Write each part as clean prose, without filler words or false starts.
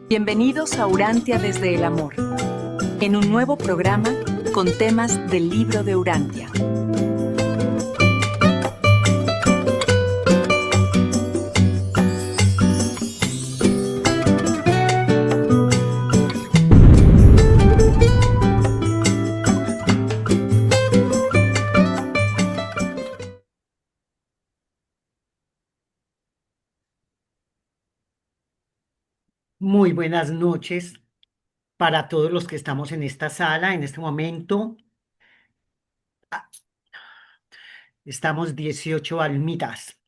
Bienvenidos a Urantia desde el Amor, en un nuevo programa con temas del libro de Urantia. Muy buenas noches para todos los que estamos en esta sala en este momento. Ah, Estamos 18 almitas.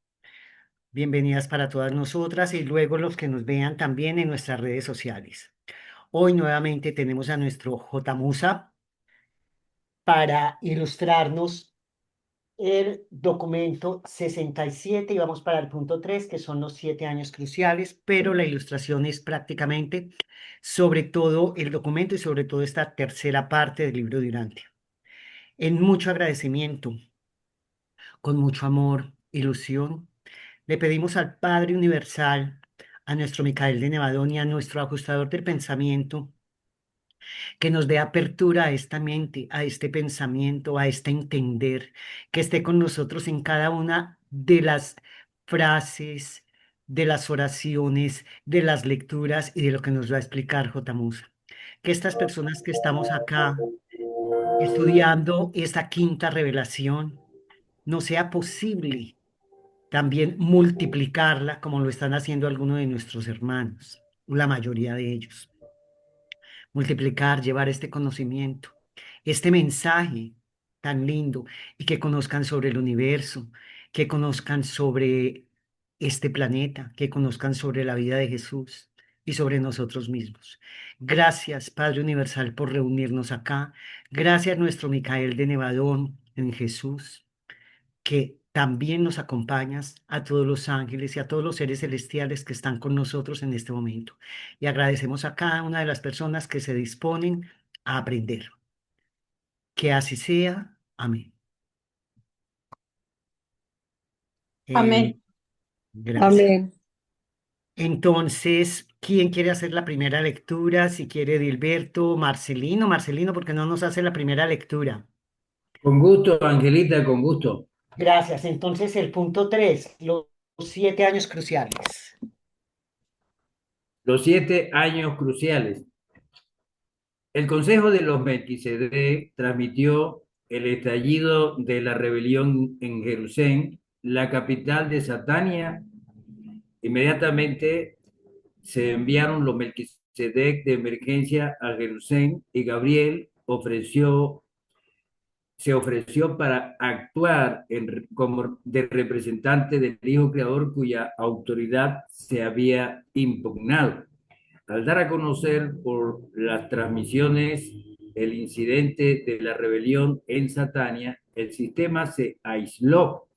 Bienvenidas para todas nosotras y luego los que nos vean también en nuestras redes sociales. Hoy nuevamente tenemos a nuestro J. Musa para ilustrarnos el documento 67 y vamos para el punto 3, que son los 7 años cruciales, pero la ilustración es prácticamente sobre todo el documento y sobre todo esta tercera parte del libro de Urantia. En mucho agradecimiento, con mucho amor, ilusión, le pedimos al Padre Universal, a nuestro Micael de Nevadón y a nuestro ajustador del pensamiento, que nos dé apertura a esta mente, a este pensamiento, a este entender, que esté con nosotros en cada una de las frases, de las oraciones, de las lecturas y de lo que nos va a explicar J. Musa. Que estas personas que estamos acá estudiando esta quinta revelación, no sea posible también multiplicarla como lo están haciendo algunos de nuestros hermanos, la mayoría de ellos. Multiplicar, llevar este conocimiento, este mensaje tan lindo y que conozcan sobre el universo, que conozcan sobre este planeta, que conozcan sobre la vida de Jesús y sobre nosotros mismos. Gracias, Padre Universal, por reunirnos acá. Gracias, nuestro Micael de Nevadón en Jesús, que también nos acompañas, a todos los ángeles y a todos los seres celestiales que están con nosotros en este momento. Y agradecemos a cada una de las personas que se disponen a aprender. Que así sea. Amén. Eh, Amén. gracias. Amén. Entonces, ¿quién quiere hacer la primera lectura? Si quiere Dilberto, Marcelino, Marcelino, porque no nos hace la primera lectura. Con gusto, Angelita, con gusto. Gracias. Entonces, el punto 3, los 7 años cruciales. Los 7 años cruciales. El Consejo de los Melquisedec transmitió el estallido de la rebelión en Jerusalén, la capital de Satania. Inmediatamente se enviaron los Melquisedec de emergencia a Jerusalén y Gabriel se ofreció para actuar como de representante del Hijo Creador cuya autoridad se había impugnado. Al dar a conocer por las transmisiones el incidente de la rebelión en Satania, el sistema se aisló,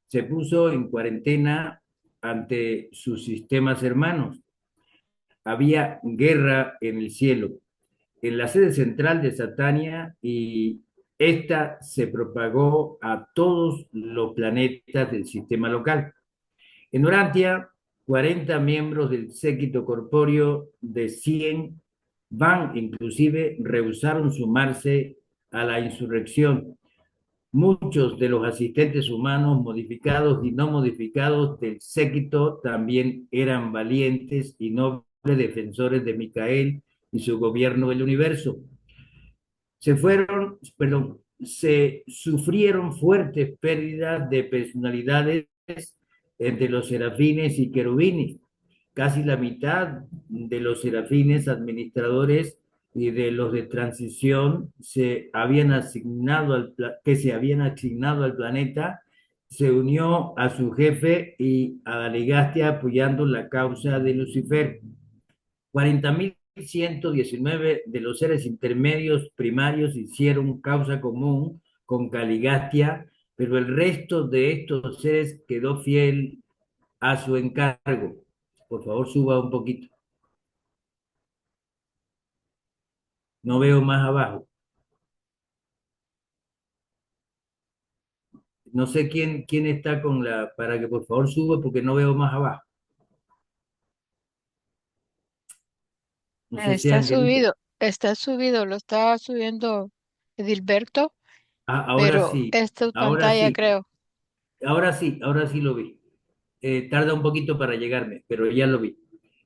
se puso en cuarentena ante sus sistemas hermanos. Había guerra en el cielo, en la sede central de Satania, y esta se propagó a todos los planetas del sistema local. En Urantia, 40 miembros del séquito corpóreo de 100 van, inclusive, rehusaron sumarse a la insurrección. Muchos de los asistentes humanos modificados y no modificados del séquito también eran valientes y nobles defensores de Micael y su gobierno del universo. Se sufrieron fuertes pérdidas de personalidades entre los serafines y querubines. Casi la mitad de los serafines administradores y de los de transición que se habían asignado al planeta se unió a su jefe y a la Ligastia apoyando la causa de Lucifer. 40.119 de los seres intermedios primarios hicieron causa común con Caligastia, pero el resto de estos seres quedó fiel a su encargo. Por favor, suba un poquito. No veo más abajo. No sé quién está para que por favor suba porque no veo más abajo. No sé si Angelita. Está subido, lo está subiendo Edilberto, Ah, pero esta es ahora pantalla, sí, creo. ahora sí lo vi. Tarda un poquito para llegarme, pero ya lo vi.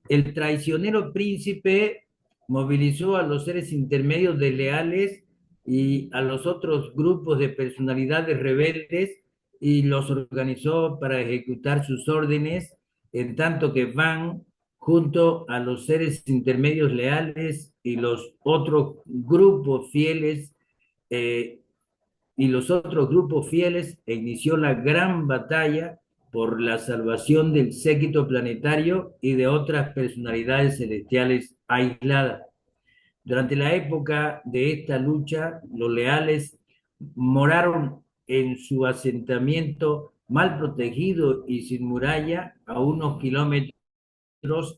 El traicionero príncipe movilizó a los seres intermedios desleales y a los otros grupos de personalidades rebeldes y los organizó para ejecutar sus órdenes, en tanto que Van, junto a los seres intermedios leales y los otros grupos fieles, eh, e inició la gran batalla por la salvación del séquito planetario y de otras personalidades celestiales aisladas. Durante la época de esta lucha, los leales moraron en su asentamiento mal protegido y sin muralla a unos kilómetros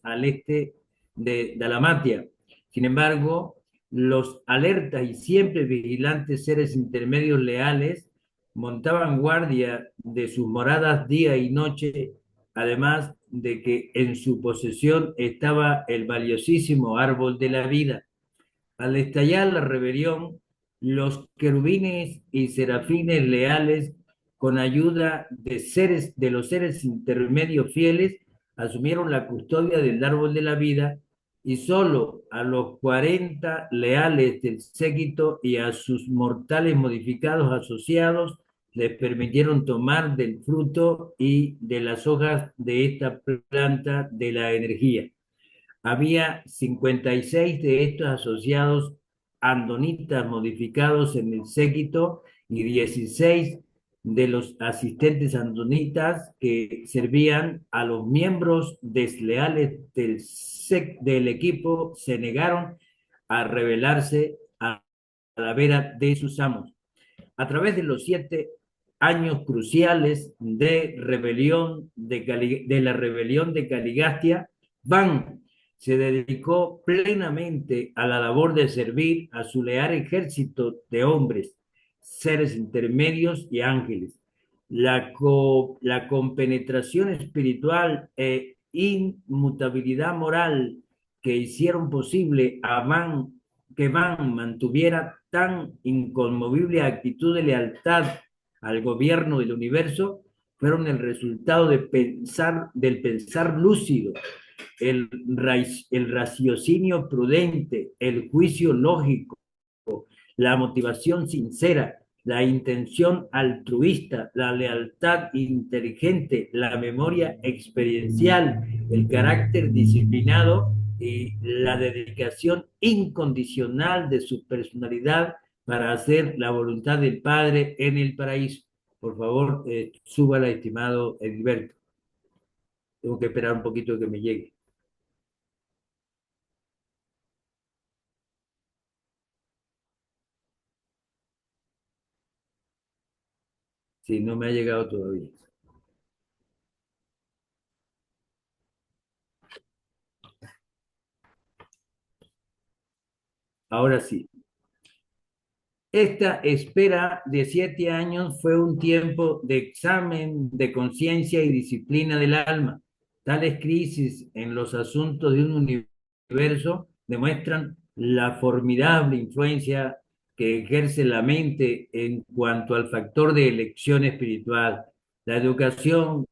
al este de Dalmatia. Sin embargo, los alertas y siempre vigilantes seres intermedios leales montaban guardia de sus moradas día y noche, además de que en su posesión estaba el valiosísimo árbol de la vida. Al estallar la rebelión, los querubines y serafines leales, con ayuda de los seres intermedios fieles, asumieron la custodia del árbol de la vida y solo a los 40 leales del séquito y a sus mortales modificados asociados les permitieron tomar del fruto y de las hojas de esta planta de la energía. Había 56 de estos asociados andonitas modificados en el séquito y 16 de los asistentes andonitas que servían a los miembros desleales del equipo se negaron a rebelarse a la vera de sus amos. A través de los 7 años cruciales de la rebelión de Caligastia, Van se dedicó plenamente a la labor de servir a su leal ejército de hombres, seres intermedios y ángeles. La compenetración espiritual e inmutabilidad moral que hicieron posible que Van mantuviera tan inconmovible actitud de lealtad al gobierno del universo fueron el resultado del pensar lúcido, el, el raciocinio prudente, el juicio lógico, la motivación sincera, la intención altruista, la lealtad inteligente, la memoria experiencial, el carácter disciplinado y la dedicación incondicional de su personalidad para hacer la voluntad del Padre en el paraíso. Por favor, súbala, estimado Edilberto. Tengo que esperar un poquito que me llegue. Sí, no me ha llegado todavía. Ahora sí. Esta espera de 7 años fue un tiempo de examen de conciencia y disciplina del alma. Tales crisis en los asuntos de un universo demuestran la formidable influencia que ejerce la mente en cuanto al factor de elección espiritual. La educación,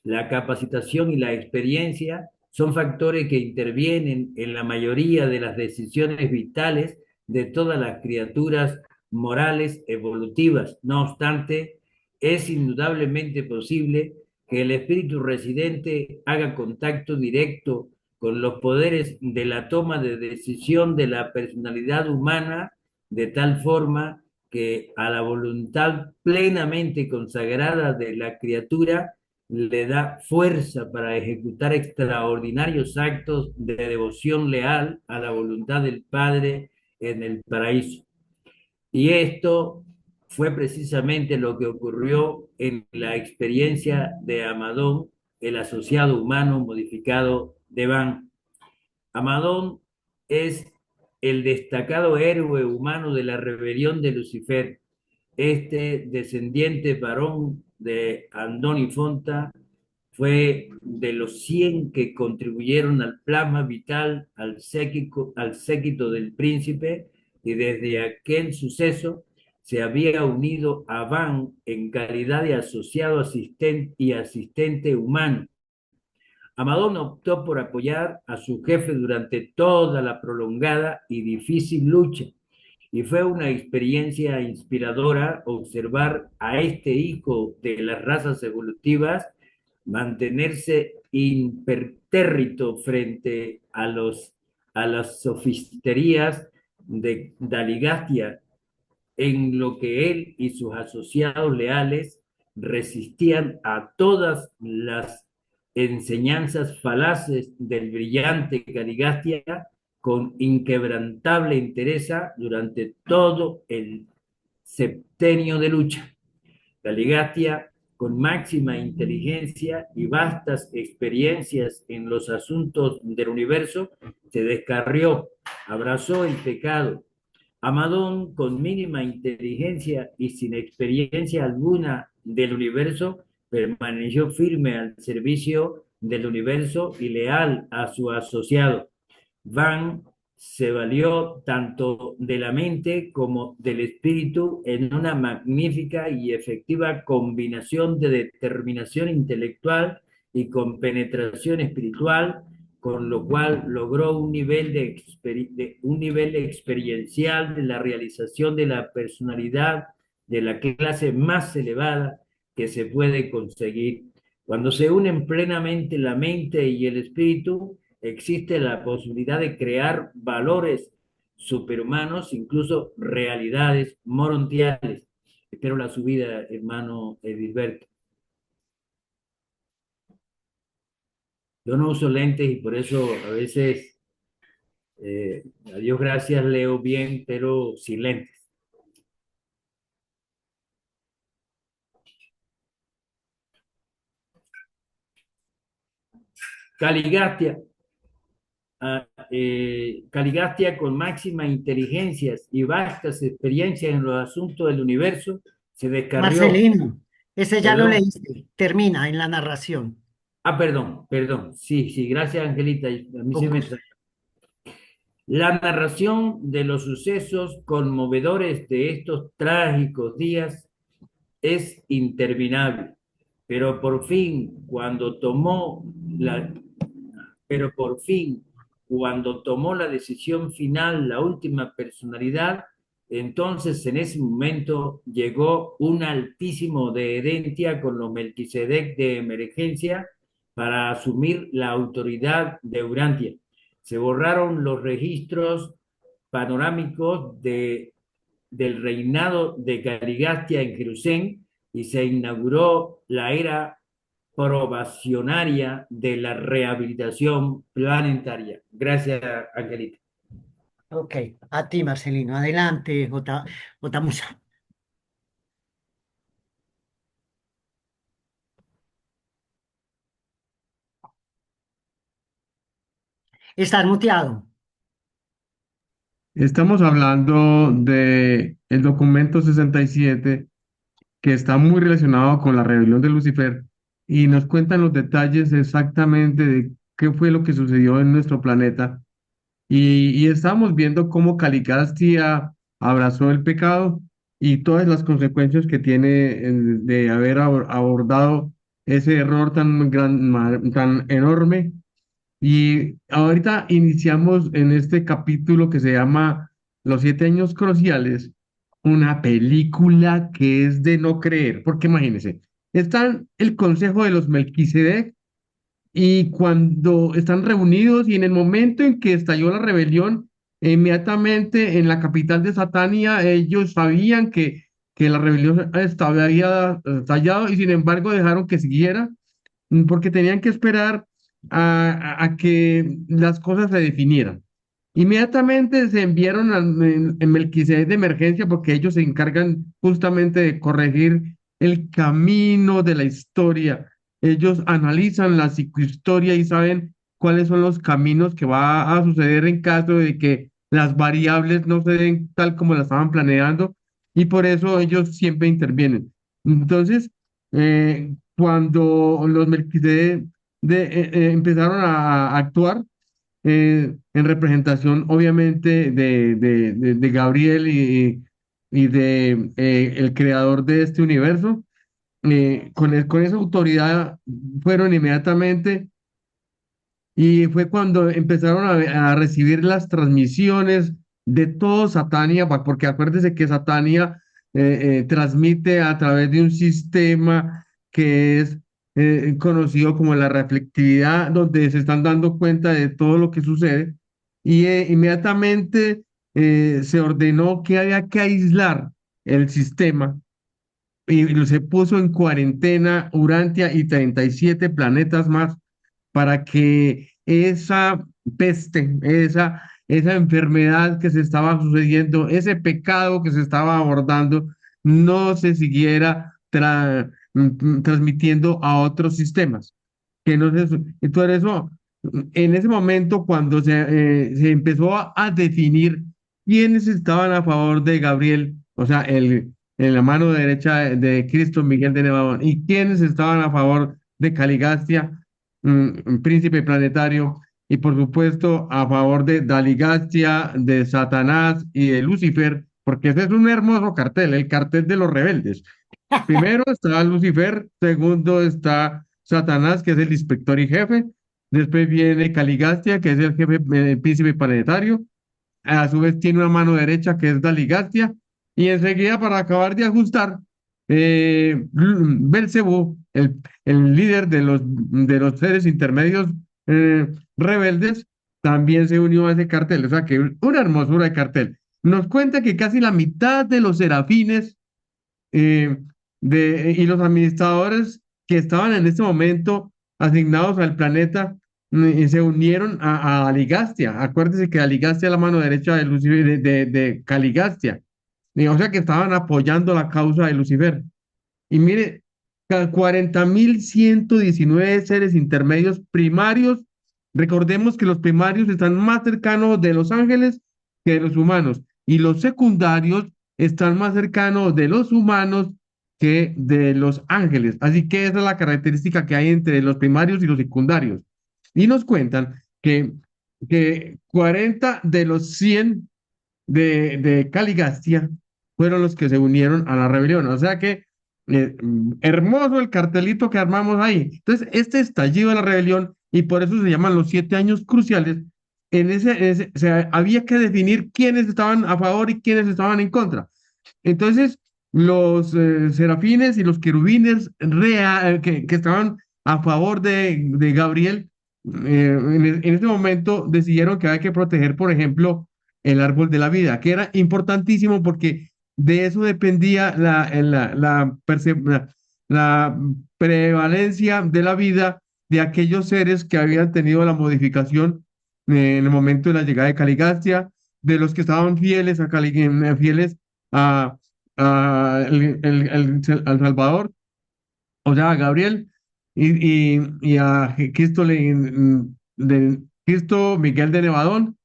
la capacitación y la experiencia son factores que intervienen en la mayoría de las decisiones vitales de todas las criaturas morales evolutivas. No obstante, es indudablemente posible que el espíritu residente haga contacto directo con los poderes de la toma de decisión de la personalidad humana de tal forma que a la voluntad plenamente consagrada de la criatura le da fuerza para ejecutar extraordinarios actos de devoción leal a la voluntad del Padre en el paraíso. Y esto fue precisamente lo que ocurrió en la experiencia de Amadón, el asociado humano modificado de Van. Amadón es el destacado héroe humano de la rebelión de Lucifer. Este descendiente varón de Andón y Fonta Fue de los 100 que contribuyeron al plasma vital al séquito del príncipe, y desde aquel suceso se había unido a Van en calidad de asociado asistente y asistente humano. Amadón optó por apoyar a su jefe durante toda la prolongada y difícil lucha, y fue una experiencia inspiradora observar a este hijo de las razas evolutivas mantenerse impertérrito frente a las sofisterías de Daligastia, en lo que él y sus asociados leales resistían a todas las enseñanzas falaces del brillante Caligastia con inquebrantable entereza durante todo el septenio de lucha. Caligastia, con máxima inteligencia y vastas experiencias en los asuntos del universo, se descarrió, abrazó el pecado. Amadón, con mínima inteligencia y sin experiencia alguna del universo, permaneció firme al servicio del universo y leal a su asociado. Van se valió tanto de la mente como del espíritu en una magnífica y efectiva combinación de determinación intelectual y compenetración espiritual, con lo cual logró un nivel experiencial de la realización de la personalidad de la clase más elevada que se puede conseguir. Cuando se unen plenamente la mente y el espíritu, existe la posibilidad de crear valores superhumanos, incluso realidades morontiales. Espero la subida, hermano Edilberto. Yo no uso lentes y por eso a veces, a Dios gracias, leo bien, pero sin lentes. Caligastia. Caligastia, con máxima inteligencia y vastas experiencias en los asuntos del universo, se descarrió. Marcelino, ese ya lo Perdón. leíste, termina en la narración. Perdón. Sí, gracias, Angelita. A mí Con se me gusto. La narración de los sucesos conmovedores de estos trágicos días es interminable, pero por fin, cuando tomó la decisión final, la última personalidad, entonces en ese momento llegó un altísimo de herencia con los Melquisedec de emergencia para asumir la autoridad de Urantia. Se borraron los registros panorámicos del reinado de Caligastia en Jerusalén y se inauguró la era probacionaria de la rehabilitación planetaria. Gracias, Angelita. Ok, a ti, Marcelino. Adelante, J. Musa. Estás muteado. Estamos hablando de el documento 67 que está muy relacionado con la rebelión de Lucifer y nos cuentan los detalles exactamente de qué fue lo que sucedió en nuestro planeta. Y estamos viendo cómo Calicastia abrazó el pecado y todas las consecuencias que tiene de haber abordado ese error tan enorme. Y ahorita iniciamos en este capítulo que se llama Los 7 años cruciales, una película que es de no creer, porque imagínense, está el Consejo de los Melquisedec y cuando están reunidos y en el momento en que estalló la rebelión, inmediatamente en la capital de Satania, ellos sabían que la rebelión había estallado y sin embargo dejaron que siguiera porque tenían que esperar a que las cosas se definieran. Inmediatamente se enviaron en Melquisedec de emergencia porque ellos se encargan justamente de corregir el camino de la historia. Ellos analizan la psicohistoria y saben cuáles son los caminos que va a suceder en caso de que las variables no se den tal como las estaban planeando y por eso ellos siempre intervienen. Entonces, cuando los Melquisedec empezaron a actuar en representación, obviamente, de Gabriel y de el creador de este universo. Con esa autoridad fueron inmediatamente y fue cuando empezaron a recibir las transmisiones de todo Satania, porque acuérdese que Satania transmite a través de un sistema que es conocido como la reflectividad, donde se están dando cuenta de todo lo que sucede y inmediatamente se ordenó que había que aislar el sistema y se puso en cuarentena Urantia y 37 planetas más para que esa peste, esa enfermedad que se estaba sucediendo, ese pecado que se estaba abordando, no se siguiera transmitiendo a otros sistemas. Que no se, entonces eso, en ese momento, cuando se empezó a definir quiénes estaban a favor de Gabriel, o sea, en la mano derecha de Cristo Miguel de Nevadón, y quiénes estaban a favor de Caligastia, un príncipe planetario, y por supuesto a favor de Daligastia, de Satanás y de Lucifer, porque ese es un hermoso cartel, el cartel de los rebeldes. Primero está Lucifer, segundo está Satanás, que es el inspector y jefe, después viene Caligastia, que es el jefe, el príncipe planetario, a su vez tiene una mano derecha que es Daligastia, y enseguida para acabar de ajustar, Belcebú, el líder de los seres intermedios rebeldes, también se unió a ese cartel, o sea que una hermosura de cartel. Nos cuenta que casi la mitad de los serafines eh, y los administradores que estaban en este momento asignados al planeta y se unieron a Aligastia. Acuérdense que Aligastia es la mano derecha de Lucifer, de Caligastia. O sea que estaban apoyando la causa de Lucifer. Y mire, 40.119 seres intermedios primarios. Recordemos que los primarios están más cercanos de los ángeles que de los humanos. Y los secundarios están más cercanos de los humanos que de los ángeles. Así que esa es la característica que hay entre los primarios y los secundarios. Y nos cuentan que 40 de los 100 de Caligastia fueron los que se unieron a la rebelión. O sea que hermoso el cartelito que armamos ahí. Entonces, este estallido de la rebelión, y por eso se llaman los 7 años cruciales, o sea, había que definir quiénes estaban a favor y quiénes estaban en contra. Entonces, los serafines y los querubines que estaban a favor de Gabriel, en ese momento decidieron que había que proteger, por ejemplo, el árbol de la vida, que era importantísimo porque de eso dependía la prevalencia de la vida de aquellos seres que habían tenido la modificación en el momento de la llegada de Caligastia, de los que estaban fieles fieles a, al Salvador, o sea, a Gabriel, y a Cristo, de Cristo Miguel de Nevadón.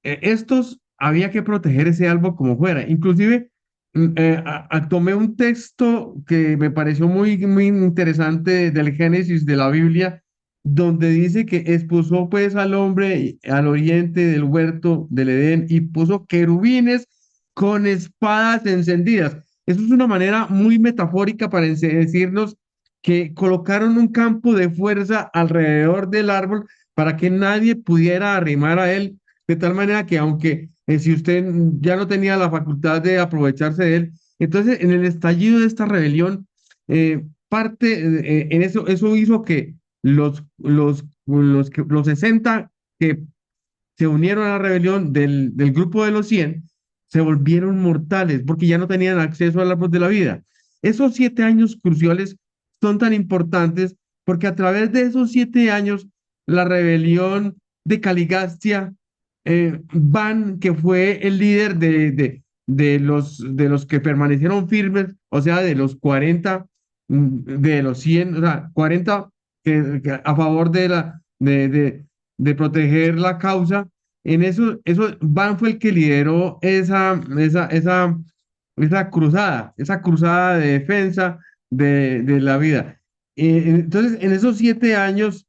Estos había que proteger ese árbol como fuera. Inclusive tomé un texto que me pareció muy interesante del Génesis de la Biblia, donde dice que expuso pues al hombre al oriente del huerto del Edén y puso querubines con espadas encendidas. Eso es una manera muy metafórica para decirnos que colocaron un campo de fuerza alrededor del árbol para que nadie pudiera arrimar a él, de tal manera que aunque si usted ya no tenía la facultad de aprovecharse de él, entonces en el estallido de esta rebelión, eso hizo que los 60 que se unieron a la rebelión del grupo de los 100 se volvieron mortales porque ya no tenían acceso al árbol de la vida. Esos 7 años cruciales son tan importantes porque a través de esos 7 años, la rebelión de Caligastia, Van, que fue el líder de los que permanecieron firmes, o sea, de los 40, de los 100, o sea, 40 a favor de proteger la causa. En eso, Van fue el que lideró esa cruzada de defensa de la vida. entonces, en esos 7 años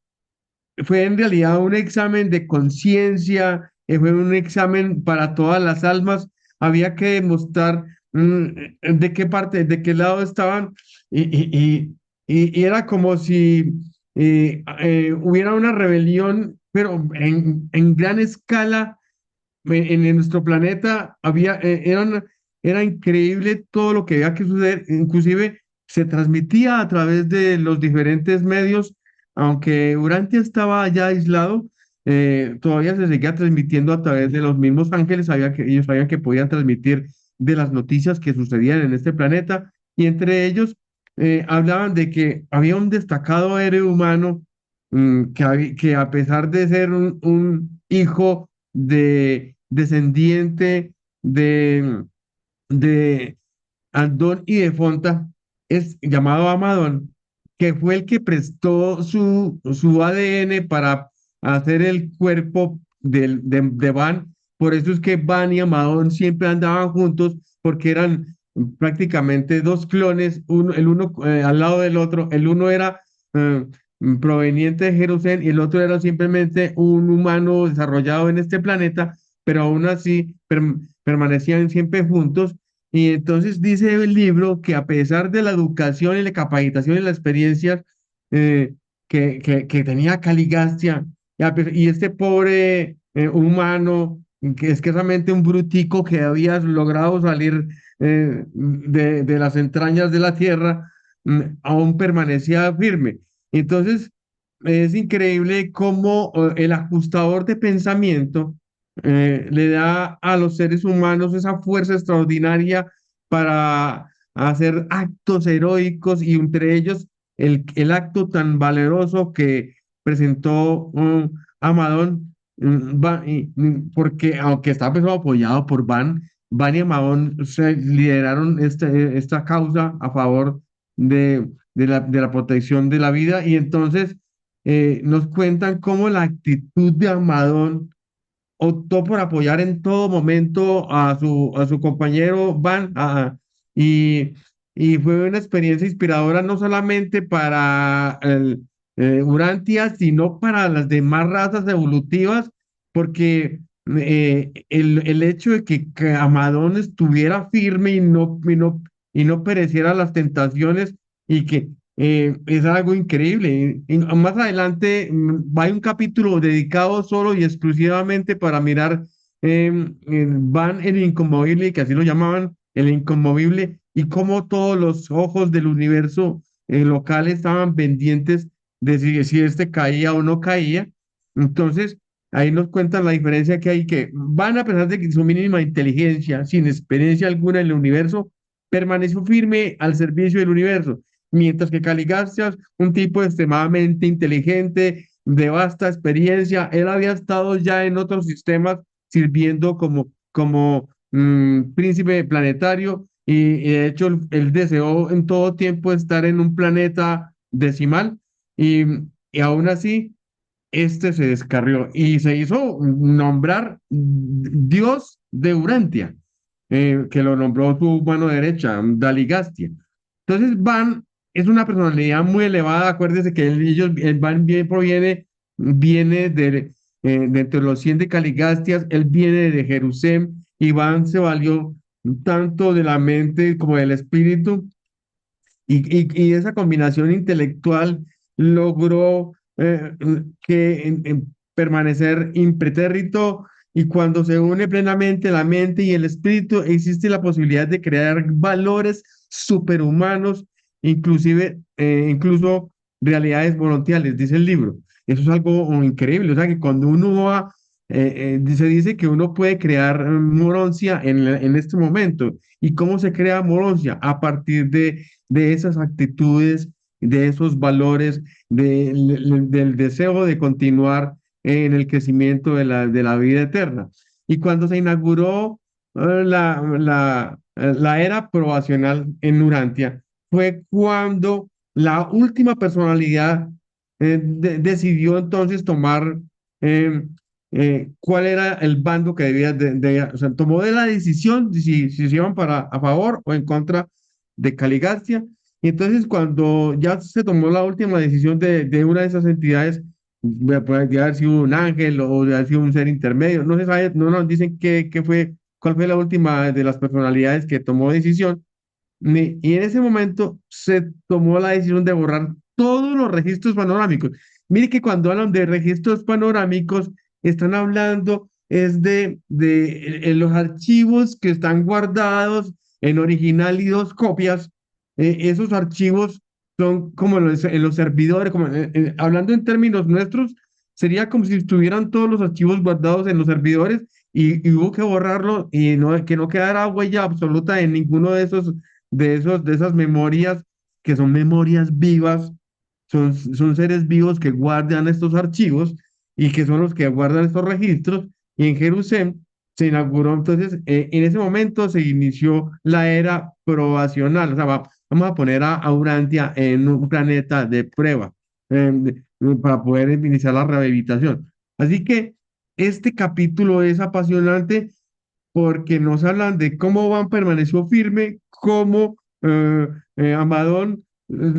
fue en realidad un examen de conciencia, fue un examen para todas las almas. Había que demostrar de qué parte, de qué lado estaban, y, y era como si hubiera una rebelión, pero en gran escala en nuestro planeta era increíble todo lo que había que suceder, inclusive se transmitía a través de los diferentes medios, aunque Urantia estaba ya aislado, todavía se seguía transmitiendo a través de los mismos ángeles, ellos sabían que podían transmitir de las noticias que sucedían en este planeta, y entre ellos hablaban de que había un destacado héroe humano que a pesar de ser un hijo de descendiente de Andón y de Fonta, es llamado Amadón, que fue el que prestó su ADN para hacer el cuerpo de Van. Por eso es que Van y Amadón siempre andaban juntos, porque eran prácticamente dos clones, el uno al lado del otro. El uno era eh, proveniente de Jerusalén y el otro era simplemente un humano desarrollado en este planeta, pero aún así permanecían siempre juntos. Y entonces dice el libro que a pesar de la educación y la capacitación y las experiencias eh, que tenía Caligastia, y este pobre humano, que escasamente un brutico que había logrado salir de las entrañas de la tierra, aún permanecía firme. Entonces, es increíble cómo el ajustador de pensamiento le da a los seres humanos esa fuerza extraordinaria para hacer actos heroicos, y entre ellos el acto tan valeroso que presentó Amadón, porque aunque estaba pues, apoyado por Van y Amadón lideraron esta causa a favor de la protección de la vida, y entonces nos cuentan cómo la actitud de Amadón optó por apoyar en todo momento a su compañero Van, y, y fue una experiencia inspiradora no solamente para Urantia, sino para las demás razas evolutivas, porque el hecho de que Amadón estuviera firme y no pereciera a las tentaciones, y que es algo increíble. Y más adelante hay un capítulo dedicado solo y exclusivamente para mirar Van el Inconmovible, que así lo llamaban, el Inconmovible, y cómo todos los ojos del universo local estaban pendientes de si este caía o no caía. Entonces, ahí nos cuentan la diferencia que hay, que Van, a pesar de que su mínima inteligencia, sin experiencia alguna en el universo, permaneció firme al servicio del universo, mientras que Caligastias, un tipo extremadamente inteligente, de vasta experiencia, él había estado ya en otros sistemas sirviendo como príncipe planetario, y de hecho él deseó en todo tiempo estar en un planeta decimal, y, y aún así este se descarrió y se hizo nombrar Dios de Urantia, que lo nombró su mano derecha, Daligastia. Entonces, Van es una personalidad muy elevada. Acuérdese que el Van viene de entre los 100 de Caligastias, él viene de Jerusalén, y Van se valió tanto de la mente como del espíritu, y esa combinación intelectual logró permanecer impretérrito, y cuando se une plenamente la mente y el espíritu, existe la posibilidad de crear valores superhumanos, incluso realidades voluntarias, dice el libro. Eso es algo increíble, o sea que cuando uno va, se dice que uno puede crear Moroncia en este momento. ¿Y cómo se crea Moroncia? A partir de esas actitudes, de esos valores, del deseo de continuar en el crecimiento de la vida eterna. Y cuando se inauguró la era probacional en Urantia, fue cuando la última personalidad decidió entonces tomar cuál era el bando que debía o sea, tomó de la decisión si se iban a favor o en contra de Caligastia, Y entonces cuando ya se tomó la última decisión de una de esas entidades, puede haber sido un ángel o de haber sido un ser intermedio, no se sabe, no nos dicen qué fue, cuál fue la última de las personalidades que tomó decisión, y en ese momento se tomó la decisión de borrar todos los registros panorámicos. Mire que cuando hablan de registros panorámicos, están hablando es de los archivos que están guardados en original y dos copias. Esos archivos son como en los servidores, como, hablando en términos nuestros, sería como si estuvieran todos los archivos guardados en los servidores y hubo que borrarlo y que no quedara huella absoluta en ninguno de esas memorias que son memorias vivas, son seres vivos que guardan estos archivos y que son los que guardan estos registros. Y en Jerusalén se inauguró, entonces, en ese momento se inició la era probacional, o sea, vamos a poner a Urantia en un planeta de prueba para poder iniciar la rehabilitación. Así que este capítulo es apasionante porque nos hablan de cómo Van permaneció firme, cómo Amadón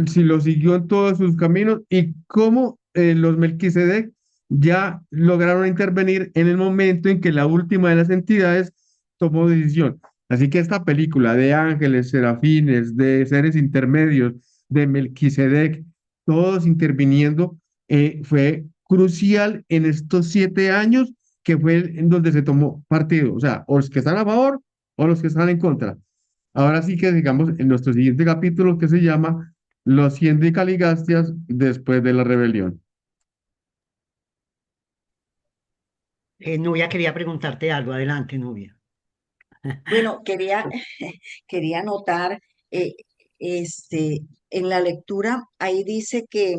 si lo siguió en todos sus caminos y cómo los Melquisedec ya lograron intervenir en el momento en que la última de las entidades tomó decisión. Así que esta película de ángeles, serafines, de seres intermedios, de Melquisedec, todos interviniendo, fue crucial en estos 7 años que fue en donde se tomó partido, o sea, o los que están a favor o los que están en contra. Ahora sí que digamos en nuestro siguiente capítulo que se llama Los 100 de Caligastias después de la rebelión. Nubia quería preguntarte algo. Adelante, Nubia. Bueno, quería anotar, eh, este, en la lectura, ahí dice que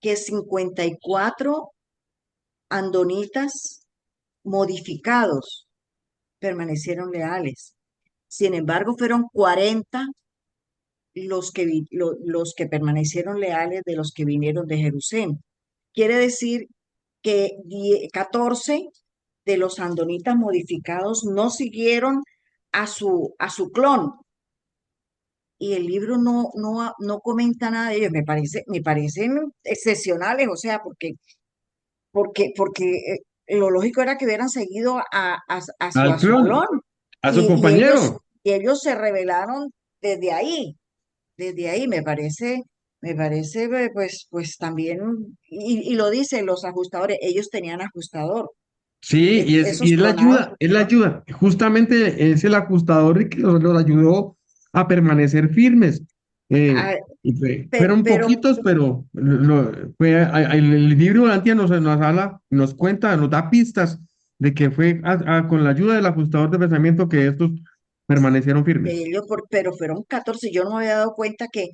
54 andonitas modificados permanecieron leales. Sin embargo, fueron 40 los que permanecieron leales de los que vinieron de Jerusalén. Quiere decir que 14 de los andonitas modificados no siguieron a su clon. Y el libro no comenta nada de ellos. Me parecen excepcionales, o sea, porque lo lógico era que hubieran seguido Al a su clon, clon. a su Y ellos, compañero. y ellos se rebelaron desde ahí. Desde ahí me parece, pues también, y lo dicen los ajustadores, ellos tenían ajustador. Sí, y Esos es la clonados ayuda, es la tuvieron. ayuda. Justamente es el ajustador que los ayudó a permanecer firmes. Ah, Fueron pero poquitos, pero el libro de Antia nos habla, nos cuenta, nos da pistas de que fue con la ayuda del ajustador de pensamiento que estos permanecieron firmes. pero fueron 14. Yo no me había dado cuenta que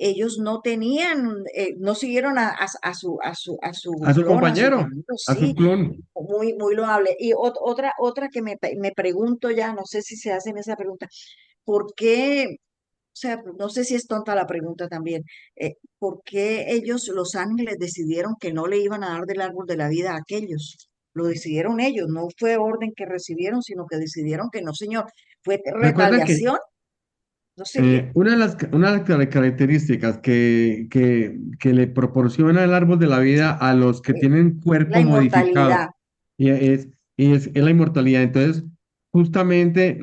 ellos no tenían, no siguieron a su A su clon, a su compañero, hermanito, a su sí, clon. muy, muy loable. Y otra que me pregunto ya, no sé si se hacen esa pregunta, ¿por qué? O sea, no sé si es tonta la pregunta también. ¿Por qué ellos, los ángeles, decidieron que no le iban a dar del árbol de la vida a aquellos? Lo decidieron ellos, no fue orden que recibieron, sino que decidieron que no, señor. ¿Fue Recuerda que retaliación? No sé qué. una de las características que le proporciona el árbol de la vida a los que Eh, tienen la cuerpo modificado inmortalidad. y es la inmortalidad. Entonces, justamente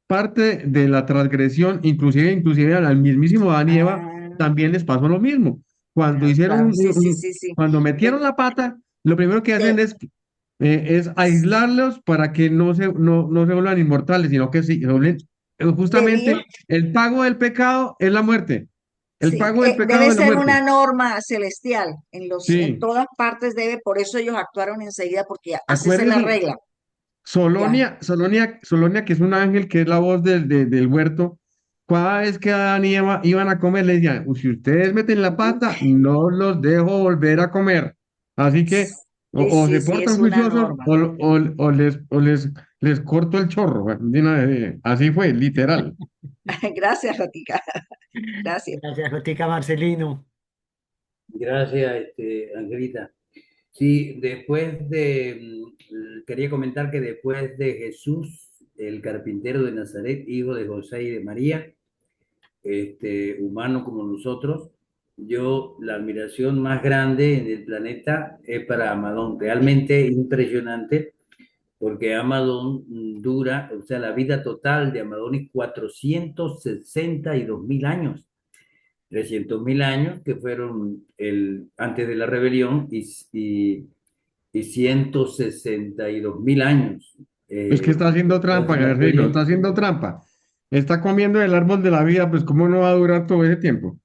parte de la transgresión, inclusive al mismísimo Adán y Eva, Ah, también les pasó lo mismo. Cuando hicieron claro, sí, sí, sí, sí. cuando Eh, metieron la pata, lo primero que hacen de- es aislarlos para que no se vuelvan inmortales, sino que sí, se vuelven debía, justamente el pago del pecado es la muerte. El sí, pago del pecado debe es la ser muerte. una norma celestial. En Sí, todas partes debe, por eso ellos actuaron enseguida, porque así es la acuérdese, regla. Ya. Solonia, que es un ángel, que es la voz del huerto, cada vez que Adán y Eva iban a comer, le decían, si ustedes meten la pata, no los dejo volver a comer. Así que, Sí, o sí, se sí, portan es una juiciosos, norma. o les corto el chorro. Bueno, así fue, literal. Gracias, Ratica. Gracias. Gracias, Jotica Marcelino. Gracias, Angelita. Sí, quería comentar que después de Jesús, el carpintero de Nazaret, hijo de José y de María, humano como nosotros, yo la admiración más grande en el planeta es para Amadón. Realmente impresionante, porque Amadón dura, o sea, la vida total de Amadón es 462.000 años. 300.000 años que fueron antes de la rebelión y 162.000 años Es que está haciendo tras trampa, la Garrido, está rebelión. haciendo trampa. Está comiendo el árbol de la vida, pues ¿cómo no va a durar todo ese tiempo?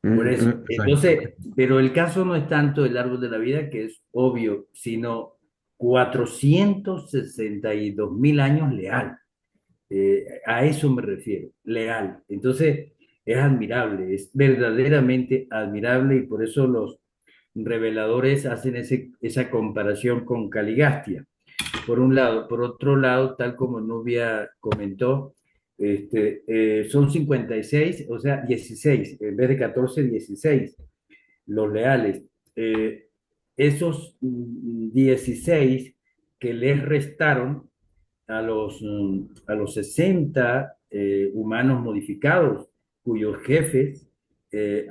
Por eso. Exacto. Entonces, pero el caso no es tanto el árbol de la vida, que es obvio, sino 462.000 años leal. A eso me refiero, leal. Entonces, es admirable, es verdaderamente admirable y por eso los reveladores hacen esa comparación con Caligastia, por un lado. Por otro lado, tal como Nubia comentó, son 56, o sea, 16, en vez de 14, 16, los leales. Eh, Esos 16 que les restaron a los 60 humanos modificados, cuyos jefes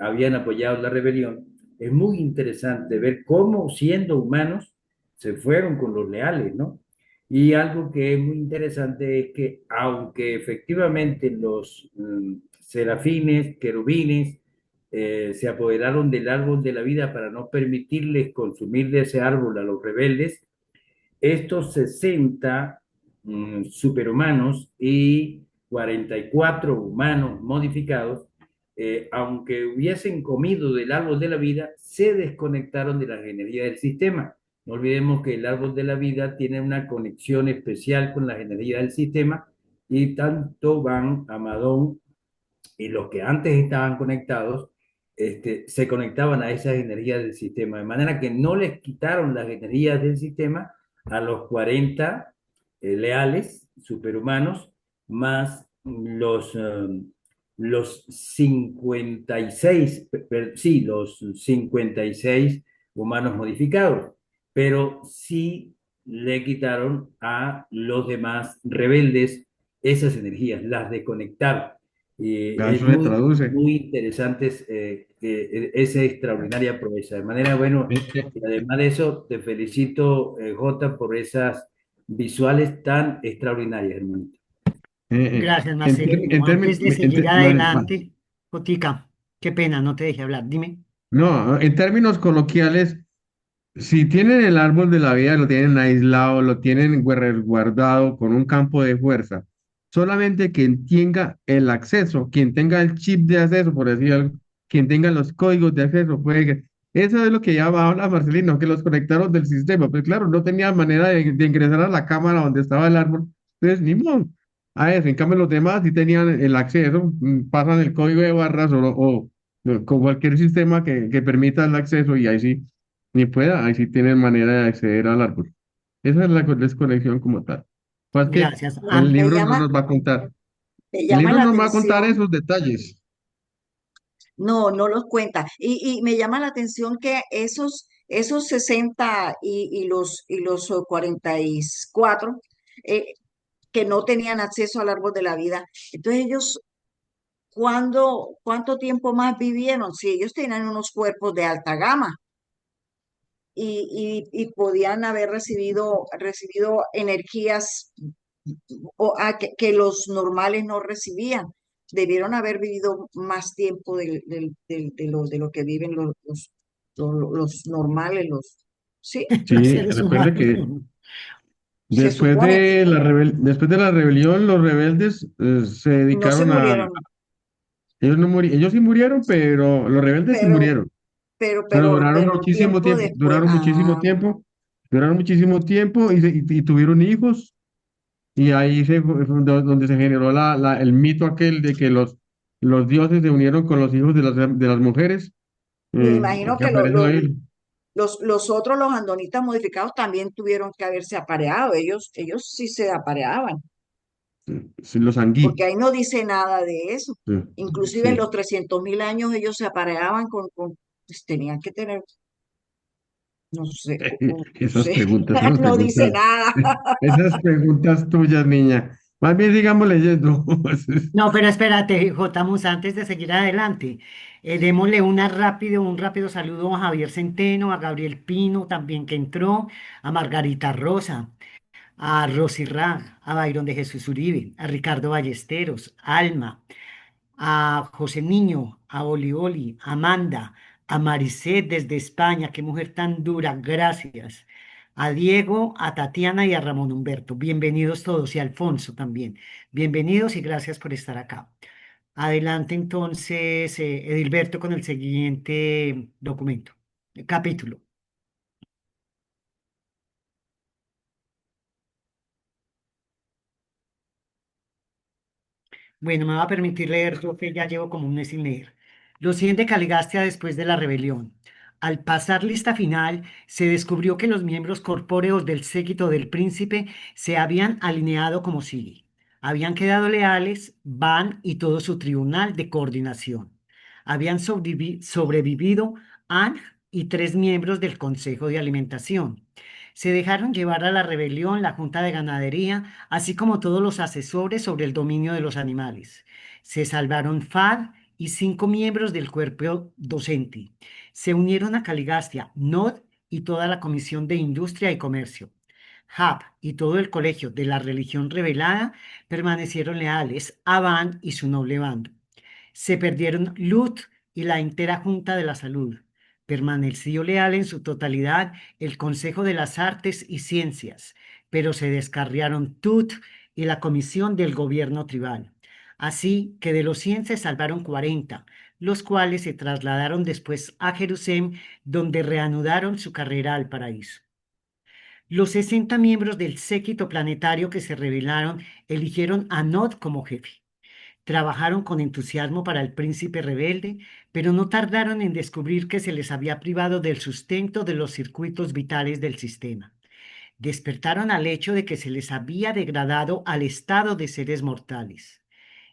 habían apoyado la rebelión, es muy interesante ver cómo siendo humanos se fueron con los leales, ¿no? Y algo que es muy interesante es que aunque efectivamente los serafines, querubines, se apoderaron del árbol de la vida para no permitirles consumir de ese árbol a los rebeldes, estos 60 superhumanos y 44 humanos modificados, aunque hubiesen comido del árbol de la vida, se desconectaron de las energías del sistema. No olvidemos que el árbol de la vida tiene una conexión especial con las energías del sistema y tanto Van, Amadón y los que antes estaban conectados, se conectaban a esas energías del sistema, de manera que no les quitaron las energías del sistema a los 40 leales, superhumanos, más los 56, sí, los 56 humanos modificados, pero sí le quitaron a los demás rebeldes esas energías, las desconectaron. Ya Y es eso se muy, traduce. muy interesante esa extraordinaria proeza. De manera, bueno, Eh, eh, y además de eso, te felicito, Jota, por esas visuales tan extraordinarias, hermanito. Gracias, en, ter- en Marcelino. términ- Antes de en seguir ter- adelante, Jotica, qué pena, no te dejé hablar. Dime. no, en términos coloquiales, si tienen el árbol de la vida, lo tienen aislado, lo tienen resguardado con un campo de fuerza, solamente quien tenga el acceso, quien tenga el chip de acceso, por decir algo, quien tenga los códigos de acceso, puede. Eso es lo que ya habla Marcelino, que los conectaron del sistema. Pues claro, no tenía manera de ingresar a la cámara donde estaba el árbol. Entonces, ni modo. A eso, en cambio, los demás sí tenían el acceso, pasan el código de barras o con cualquier sistema que permita el acceso y ahí sí ni pueda, ahí sí tienen manera de acceder al árbol. Esa es la desconexión como tal. Pues que Gracias. el Me libro no llama, nos va a contar. me El llama libro la no nos va a contar atención, esos detalles. no, no los cuenta. Y me llama la atención que esos 60 y los 44 eh, que no tenían acceso al árbol de la vida, entonces ellos, ¿cuánto tiempo más vivieron? Si ellos tenían unos cuerpos de alta gama y podían haber recibido energías que los normales no recibían. Debieron haber vivido más tiempo de lo que viven los normales, ¿sí? Los Sí, seres recuerde humanos. que Se supone, después de la rebelión, los rebeldes se no se dedicaron a. murieron, Ellos no murieron, ellos sí murieron, pero los rebeldes sí pero, murieron. pero, Pero pero, duraron pero muchísimo tiempo tiempo, después, duraron muchísimo tiempo y tuvieron hijos. Y ahí fue donde se generó el mito aquel de que los dioses se unieron con los hijos de las mujeres, me imagino que que aparece en la Biblia. los otros, los andonitas modificados, también tuvieron que haberse apareado. Ellos sí se apareaban, Sí, los anguí. porque ahí no dice nada de eso. Sí, Inclusive en sí. los 300.000 años ellos se apareaban pues tenían que tener, no sé, no Esas sé, preguntas, esas no dice preguntas, nada. esas preguntas tuyas, niña. Más bien sigamos leyendo. No, pero espérate, Jotamos, antes de seguir adelante, démosle un rápido saludo a Javier Centeno, a Gabriel Pino también que entró, a Margarita Rosa, a Rosy Ra, a Byron de Jesús Uribe, a Ricardo Ballesteros, Alma, a José Niño, a Oli Oli, a Amanda, a Maricet desde España, qué mujer tan dura, gracias. A Diego, a Tatiana y a Ramón Humberto. Bienvenidos todos y a Alfonso también. Bienvenidos y gracias por estar acá. Adelante entonces, Edilberto, con el siguiente documento, capítulo. Bueno, me va a permitir leer yo que ya llevo como un mes sin leer. Los 100 de Caligastia después de la rebelión. Al pasar lista final, se descubrió que los miembros corpóreos del séquito del príncipe se habían alineado como sigue. Habían quedado leales Van y todo su tribunal de coordinación. Habían sobrevivido Ang y 3 miembros del Consejo de Alimentación. Se dejaron llevar a la rebelión la Junta de Ganadería, así como todos los asesores sobre el dominio de los animales. Se salvaron FAD y 5 miembros del cuerpo docente. Se unieron a Caligastia, NOD y toda la Comisión de Industria y Comercio. HAP y todo el colegio de la religión revelada permanecieron leales a Van y su noble bando. Se perdieron Lut y la entera Junta de la Salud. Permaneció leal en su totalidad el Consejo de las Artes y Ciencias, pero se descarriaron Tut y la Comisión del Gobierno Tribal. Así que de los 100 se salvaron 40, los cuales se trasladaron después a Jerusalén, donde reanudaron su carrera al paraíso. Los 60 miembros del séquito planetario que se rebelaron eligieron a Nod como jefe. Trabajaron con entusiasmo para el príncipe rebelde, pero no tardaron en descubrir que se les había privado del sustento de los circuitos vitales del sistema. Despertaron al hecho de que se les había degradado al estado de seres mortales.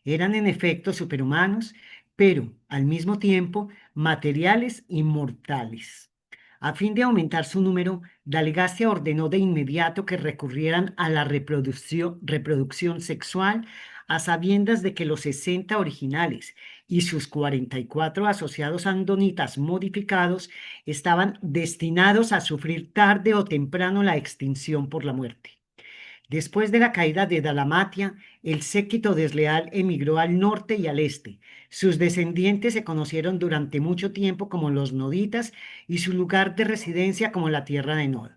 Eran en efecto superhumanos, pero al mismo tiempo materiales y mortales. A fin de aumentar su número, Daligastia ordenó de inmediato que recurrieran a la reproducción sexual, a sabiendas de que los 60 originales y sus 44 asociados andonitas modificados estaban destinados a sufrir tarde o temprano la extinción por la muerte. Después de la caída de Dalmatia, el séquito desleal emigró al norte y al este. Sus descendientes se conocieron durante mucho tiempo como los noditas y su lugar de residencia como la tierra de Nod.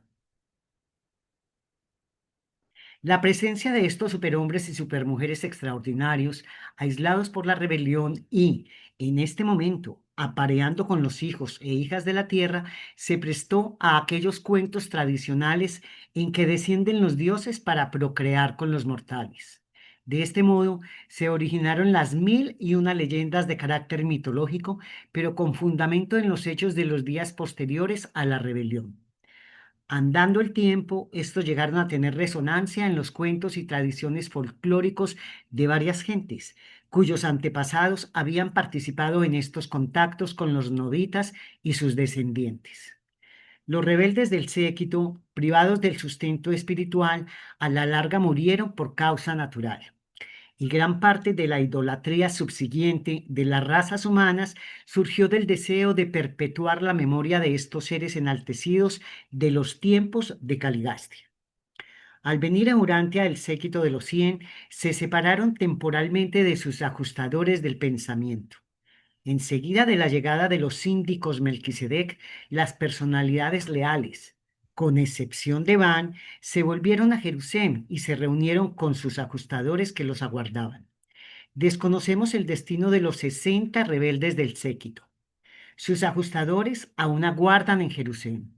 La presencia de estos superhombres y supermujeres extraordinarios, aislados por la rebelión y, en este momento, apareando con los hijos e hijas de la tierra, se prestó a aquellos cuentos tradicionales en que descienden los dioses para procrear con los mortales. De este modo se originaron las 1001 leyendas de carácter mitológico, pero con fundamento en los hechos de los días posteriores a la rebelión. Andando el tiempo, estos llegaron a tener resonancia en los cuentos y tradiciones folclóricos de varias gentes, cuyos antepasados habían participado en estos contactos con los noditas y sus descendientes. Los rebeldes del séquito, privados del sustento espiritual, a la larga murieron por causa natural y gran parte de la idolatría subsiguiente de las razas humanas surgió del deseo de perpetuar la memoria de estos seres enaltecidos de los tiempos de Caligastia. Al venir a Urantia el séquito de los 100, se separaron temporalmente de sus ajustadores del pensamiento. Enseguida de la llegada de los síndicos Melquisedec, las personalidades leales, con excepción de Van, se volvieron a Jerusalén y se reunieron con sus ajustadores que los aguardaban. Desconocemos el destino de los 60 rebeldes del séquito. Sus ajustadores aún aguardan en Jerusalén.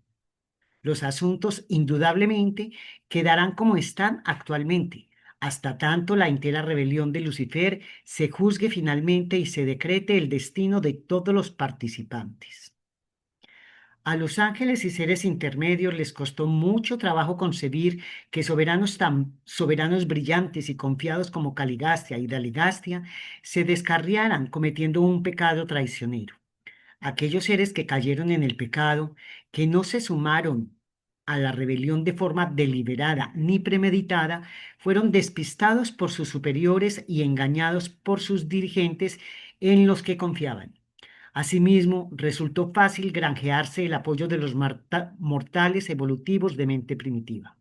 Los asuntos indudablemente quedarán como están actualmente, hasta tanto la entera rebelión de Lucifer se juzgue finalmente y se decrete el destino de todos los participantes. A los ángeles y seres intermedios les costó mucho trabajo concebir que soberanos tan soberanos brillantes y confiados como Caligastia y Daligastia se descarriaran cometiendo un pecado traicionero. Aquellos seres que cayeron en el pecado, que no se sumaron a la rebelión de forma deliberada ni premeditada, fueron despistados por sus superiores y engañados por sus dirigentes en los que confiaban. Asimismo, resultó fácil granjearse el apoyo de los mortales evolutivos de mente primitiva.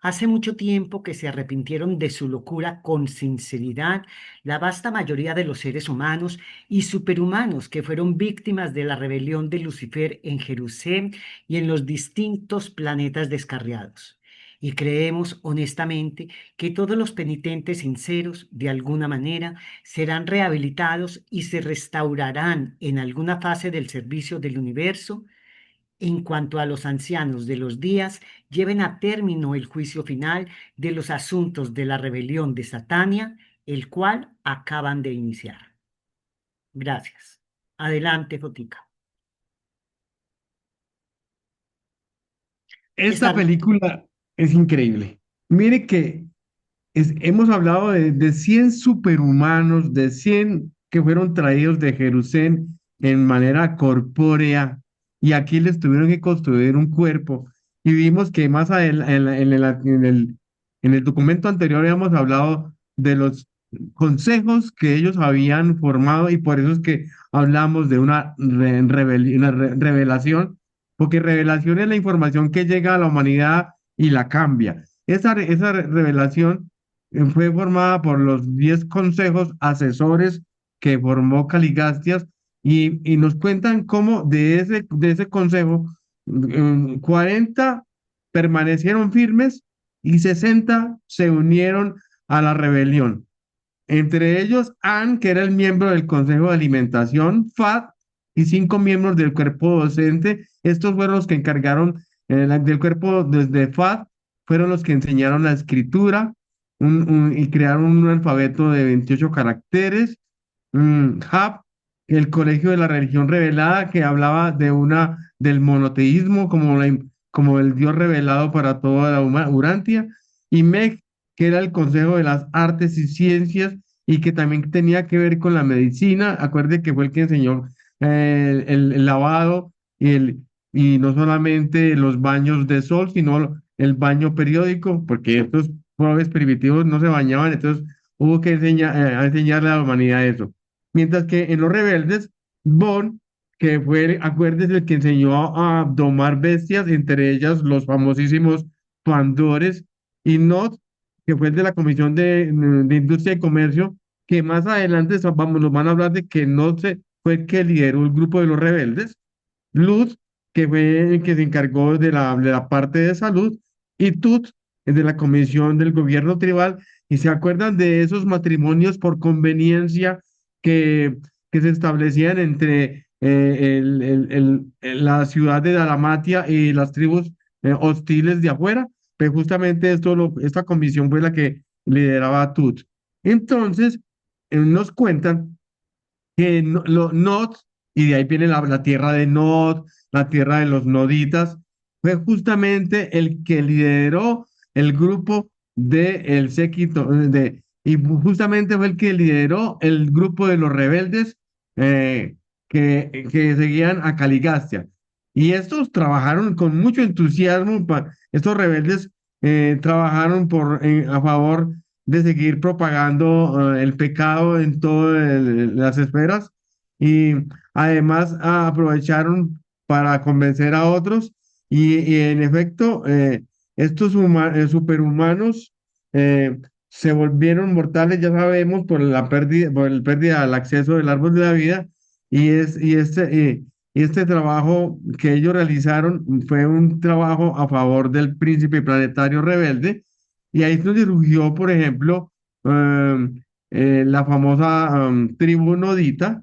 Hace mucho tiempo que se arrepintieron de su locura con sinceridad la vasta mayoría de los seres humanos y superhumanos que fueron víctimas de la rebelión de Lucifer en Jerusalén y en los distintos planetas descarriados. Y creemos honestamente que todos los penitentes sinceros, de alguna manera, serán rehabilitados y se restaurarán en alguna fase del servicio del universo. En cuanto a los ancianos de los días, lleven a término el juicio final de los asuntos de la rebelión de Satania, el cual acaban de iniciar. Gracias. Adelante, Fotica. Esta Esta- película es increíble. Mire que hemos hablado de 100 superhumanos, de 100 que fueron traídos de Jerusalén en manera corpórea, y aquí les tuvieron que construir un cuerpo. Y vimos que más en el documento anterior habíamos hablado de los consejos que ellos habían formado, y por eso es que hablamos de una revelación, porque revelación es la información que llega a la humanidad y la cambia. Esa revelación fue formada por los 10 consejos asesores que formó Caligastias, y nos cuentan cómo de ese consejo 40 permanecieron firmes y 60 se unieron a la rebelión. Entre ellos, Anne, que era el miembro del Consejo de Alimentación, Fad, y 5 miembros del cuerpo docente. Estos fueron los que encargaron del cuerpo desde Fad, fueron los que enseñaron la escritura y crearon un alfabeto de 28 caracteres. Hab, el Colegio de la Religión Revelada, que hablaba del monoteísmo como el Dios revelado para toda la Urantia. Y Meg, que era el Consejo de las Artes y Ciencias, y que también tenía que ver con la medicina. Acuerde que fue el que enseñó el lavado y no solamente los baños de sol, sino el baño periódico, porque estos pobres primitivos no se bañaban, entonces hubo que enseñarle a la humanidad eso. Mientras que en los rebeldes, Bon, que fue, acuérdese, el que enseñó a domar bestias, entre ellas los famosísimos Pandores, y Not, que fue el de la Comisión de Industria y Comercio, que más adelante nos van a hablar de que no fue el que lideró el grupo de los rebeldes. Luz, que fue el que se encargó de la parte de salud, y Tut, el de la Comisión del Gobierno Tribal. Y se acuerdan de esos matrimonios por conveniencia que, que se establecían entre la ciudad de Dalmatia y las tribus hostiles de afuera. Pues justamente esta comisión fue la que lideraba Tut. Entonces, nos cuentan que Nod, y de ahí viene la tierra de Nod, la tierra de los noditas, fue justamente el que lideró el grupo el séquito, y justamente fue el que lideró el grupo de los rebeldes que seguían a Caligastia. Y estos trabajaron con mucho entusiasmo, estos rebeldes trabajaron a favor de seguir propagando el pecado en todas las esferas, y además aprovecharon para convencer a otros, y en efecto estos superhumanos se volvieron mortales, ya sabemos, por la pérdida del acceso del árbol de la vida, y este trabajo que ellos realizaron fue un trabajo a favor del príncipe planetario rebelde. Y ahí es donde surgió, por ejemplo, la famosa tribu nodita,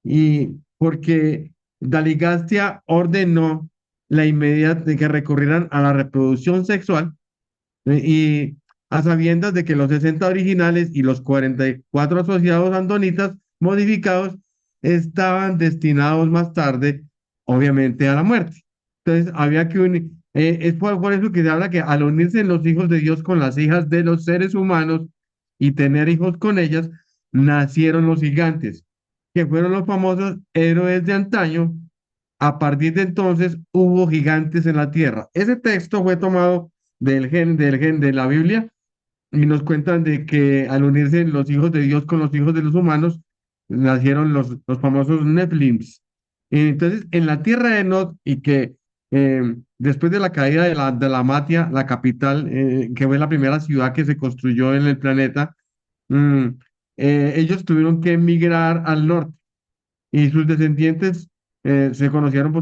y porque Daligastia ordenó la inmediata que recurrieran a la reproducción sexual, y a sabiendas de que los 60 originales y los 44 asociados andonitas modificados estaban destinados más tarde, obviamente, a la muerte. Entonces, había que unir. Es por eso que se habla que al unirse los hijos de Dios con las hijas de los seres humanos y tener hijos con ellas, nacieron los gigantes, que fueron los famosos héroes de antaño, a partir de entonces hubo gigantes en la tierra. Ese texto fue tomado del gen de la Biblia y nos cuentan de que al unirse los hijos de Dios con los hijos de los humanos, nacieron los famosos Nephilims. Entonces, en la tierra de Nod, y que después de la caída de la Matia, la capital, que fue la primera ciudad que se construyó en el planeta, mm, ellos tuvieron que emigrar al norte y sus descendientes se conocieron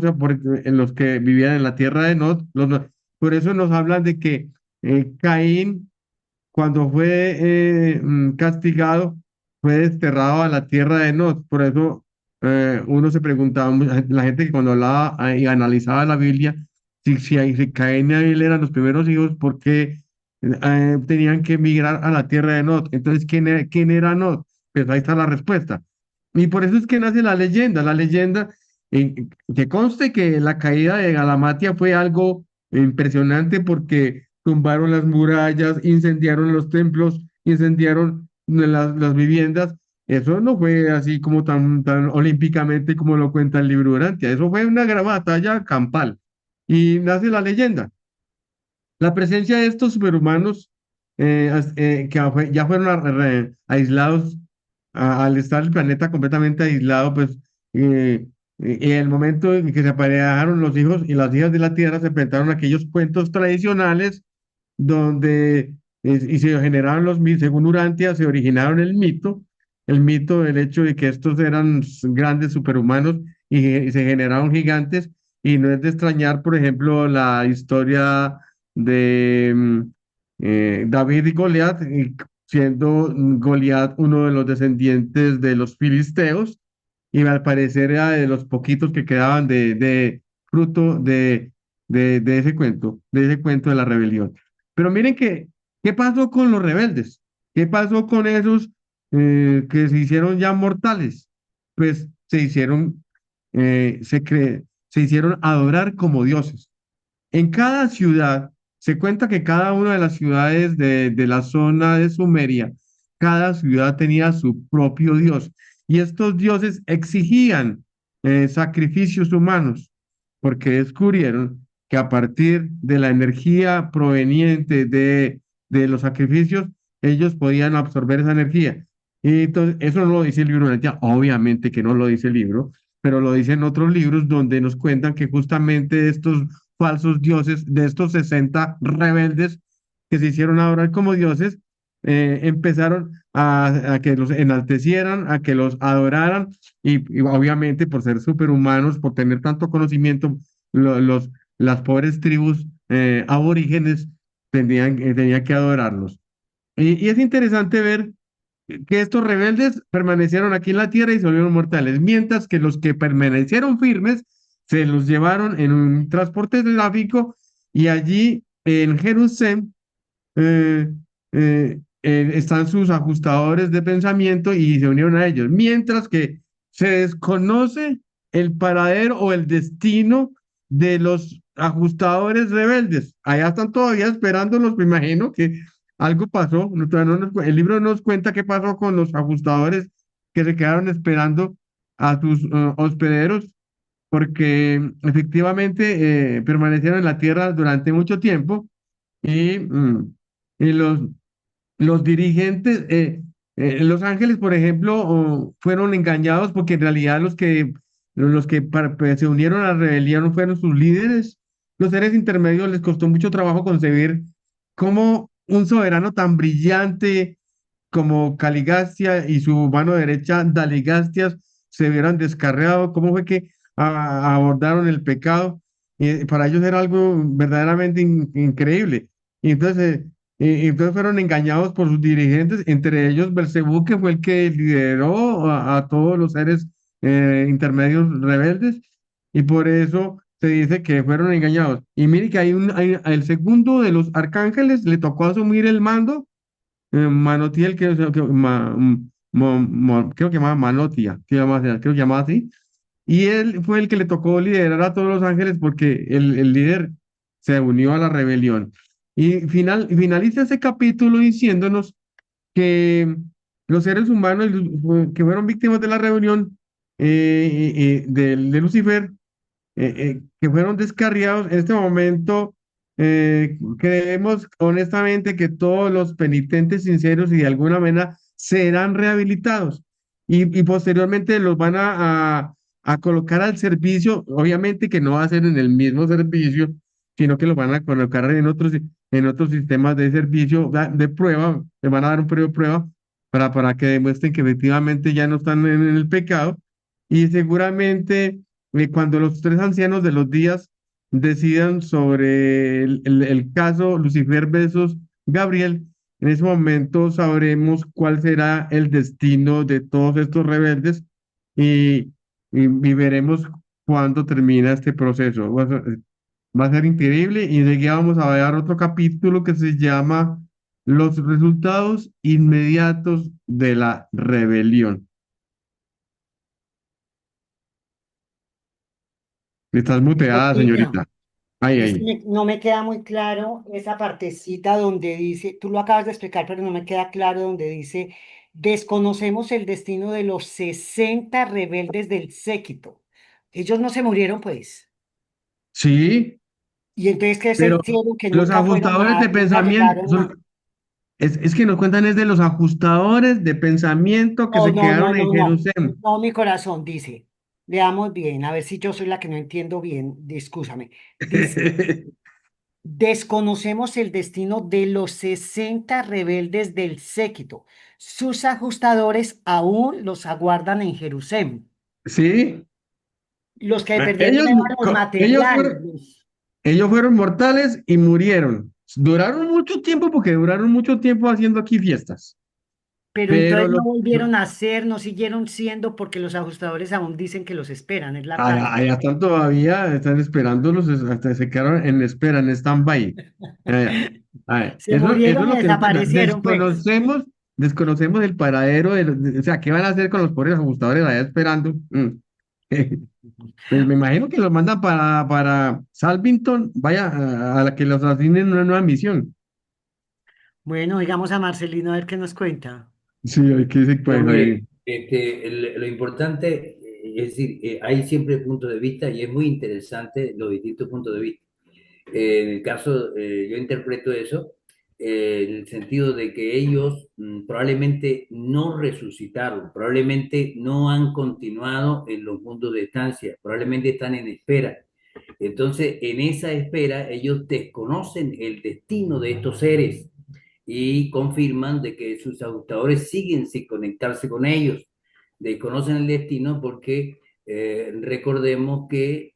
en los que vivían en la tierra de Nod. Por eso nos hablan de que Caín, cuando fue castigado, fue desterrado a la tierra de Nod. Por eso uno se preguntaba, la gente que cuando hablaba y analizaba la Biblia, si Caín y Abel eran los primeros hijos, ¿por qué tenían que emigrar a la tierra de Nod? Entonces, ¿quién era Nod? Pues ahí está la respuesta. Y por eso es que nace la leyenda, que conste que la caída de Galamatia fue algo impresionante porque tumbaron las murallas, incendiaron los templos, incendiaron las viviendas. Eso no fue así como tan olímpicamente como lo cuenta el libro Urantia. Eso fue una gran batalla campal. Y nace la leyenda. La presencia de estos superhumanos ya fueron aislados al estar el planeta completamente aislado, pues en el momento en que se aparearon los hijos y las hijas de la tierra, se presentaron aquellos cuentos tradicionales donde y se generaron según Urantia, se originaron el mito del hecho de que estos eran grandes superhumanos y se generaron gigantes, y no es de extrañar, por ejemplo, la historia de David y Goliat, siendo Goliat uno de los descendientes de los filisteos, y al parecer era de los poquitos que quedaban de fruto de ese cuento de la rebelión. Pero miren ¿qué pasó con los rebeldes? ¿Qué pasó con esos que se hicieron ya mortales? Pues se hicieron adorar como dioses. En cada ciudad, se cuenta que cada una de las ciudades de la zona de Sumeria, cada ciudad tenía su propio dios. Y estos dioses exigían sacrificios humanos, porque descubrieron que a partir de la energía proveniente de los sacrificios, ellos podían absorber esa energía. Y entonces, eso no lo dice el libro de la obviamente que no lo dice el libro, pero lo dicen otros libros donde nos cuentan que justamente estos falsos dioses, de estos 60 rebeldes que se hicieron adorar como dioses, empezaron a que los enaltecieran, a que los adoraran, y obviamente por ser superhumanos, por tener tanto conocimiento, las pobres tribus aborígenes tenían que adorarlos. Y es interesante ver que estos rebeldes permanecieron aquí en la tierra y se volvieron mortales, mientras que los que permanecieron firmes se los llevaron en un transporte tráfico, y allí en Jerusalén están sus ajustadores de pensamiento y se unieron a ellos, mientras que se desconoce el paradero o el destino de los ajustadores rebeldes. Allá están todavía esperándolos, me imagino que algo pasó. El libro no nos cuenta qué pasó con los ajustadores que se quedaron esperando a sus hospederos, porque efectivamente permanecieron en la tierra durante mucho tiempo, y los dirigentes, los ángeles, por ejemplo, fueron engañados porque en realidad pues, se unieron a la rebelión fueron sus líderes. Los seres intermedios les costó mucho trabajo concebir cómo un soberano tan brillante como Caligastia y su mano derecha Daligastias se vieran descarriados, cómo fue que abordaron el pecado. Para ellos era algo verdaderamente increíble. Y entonces fueron engañados por sus dirigentes, entre ellos Belcebú, que fue el que lideró a todos los seres intermedios rebeldes, y por eso se dice que fueron engañados. Y mire que el segundo de los arcángeles le tocó asumir el mando, Manotiel, creo que llamaba Manotia, creo que llamaba así, y él fue el que le tocó liderar a todos los ángeles porque el líder se unió a la rebelión. Y finaliza ese capítulo diciéndonos que los seres humanos que fueron víctimas de la rebelión de Lucifer que fueron descarriados. En este momento, creemos honestamente que todos los penitentes sinceros y de alguna manera serán rehabilitados y posteriormente los van a colocar al servicio, obviamente que no va a ser en el mismo servicio, sino que los van a colocar en otros sistemas de servicio de prueba, les van a dar un periodo de prueba para que demuestren que efectivamente ya no están en el pecado y seguramente cuando los tres ancianos de los días decidan sobre el caso Lucifer versus Gabriel, en ese momento sabremos cuál será el destino de todos estos rebeldes y, y veremos cuándo termina este proceso. Va a ser increíble y de aquí vamos a ver otro capítulo que se llama Los resultados inmediatos de la rebelión. Estás muteada, Josita, señorita. Ahí, es que ahí. no me queda muy claro esa partecita donde dice, tú lo acabas de explicar, pero no me queda claro donde dice, desconocemos el destino de los 60 rebeldes del séquito. Ellos no se murieron, pues. Sí, Y entonces, ¿qué se pero hicieron? Que los ajustadores de nunca pensamiento llegaron a... es que nos cuentan es de los ajustadores de pensamiento que No, se no, no, quedaron en no, no. Jerusalén. No, mi corazón dice, leamos bien, a ver si yo soy la que no entiendo bien, discúlpame. Dice, desconocemos el destino de los 60 rebeldes del séquito. Sus ajustadores aún los aguardan en Jerusalén. Sí, Los que eh, perdieron ellos, eran los ellos materiales. fueron, ellos fueron mortales y murieron. Duraron mucho tiempo porque duraron mucho tiempo haciendo aquí fiestas. Pero Pero entonces no los, volvieron a ser, no siguieron siendo porque los ajustadores aún dicen que los esperan, es la talla. allá están todavía, están esperándolos, hasta se quedaron en espera, en stand-by. Allá. Se Eso murieron es y lo que nos cuentan. desaparecieron, pues. Desconocemos el paradero o sea, ¿qué van a hacer con los pobres ajustadores allá esperando? Pues me imagino que los mandan para Salvington, vaya, a la que los asignen una nueva misión. Bueno, digamos a Marcelino a ver qué nos cuenta. Sí, hay que decir, No, pues, mire, lo importante, es decir, hay siempre puntos de vista y es muy interesante los distintos puntos de vista. En el caso, yo interpreto eso en el sentido de que ellos probablemente no resucitaron, probablemente no han continuado en los mundos de estancia, probablemente están en espera. Entonces, en esa espera, ellos desconocen el destino de estos seres y confirman de que sus ajustadores siguen sin conectarse con ellos. Desconocen el destino porque recordemos que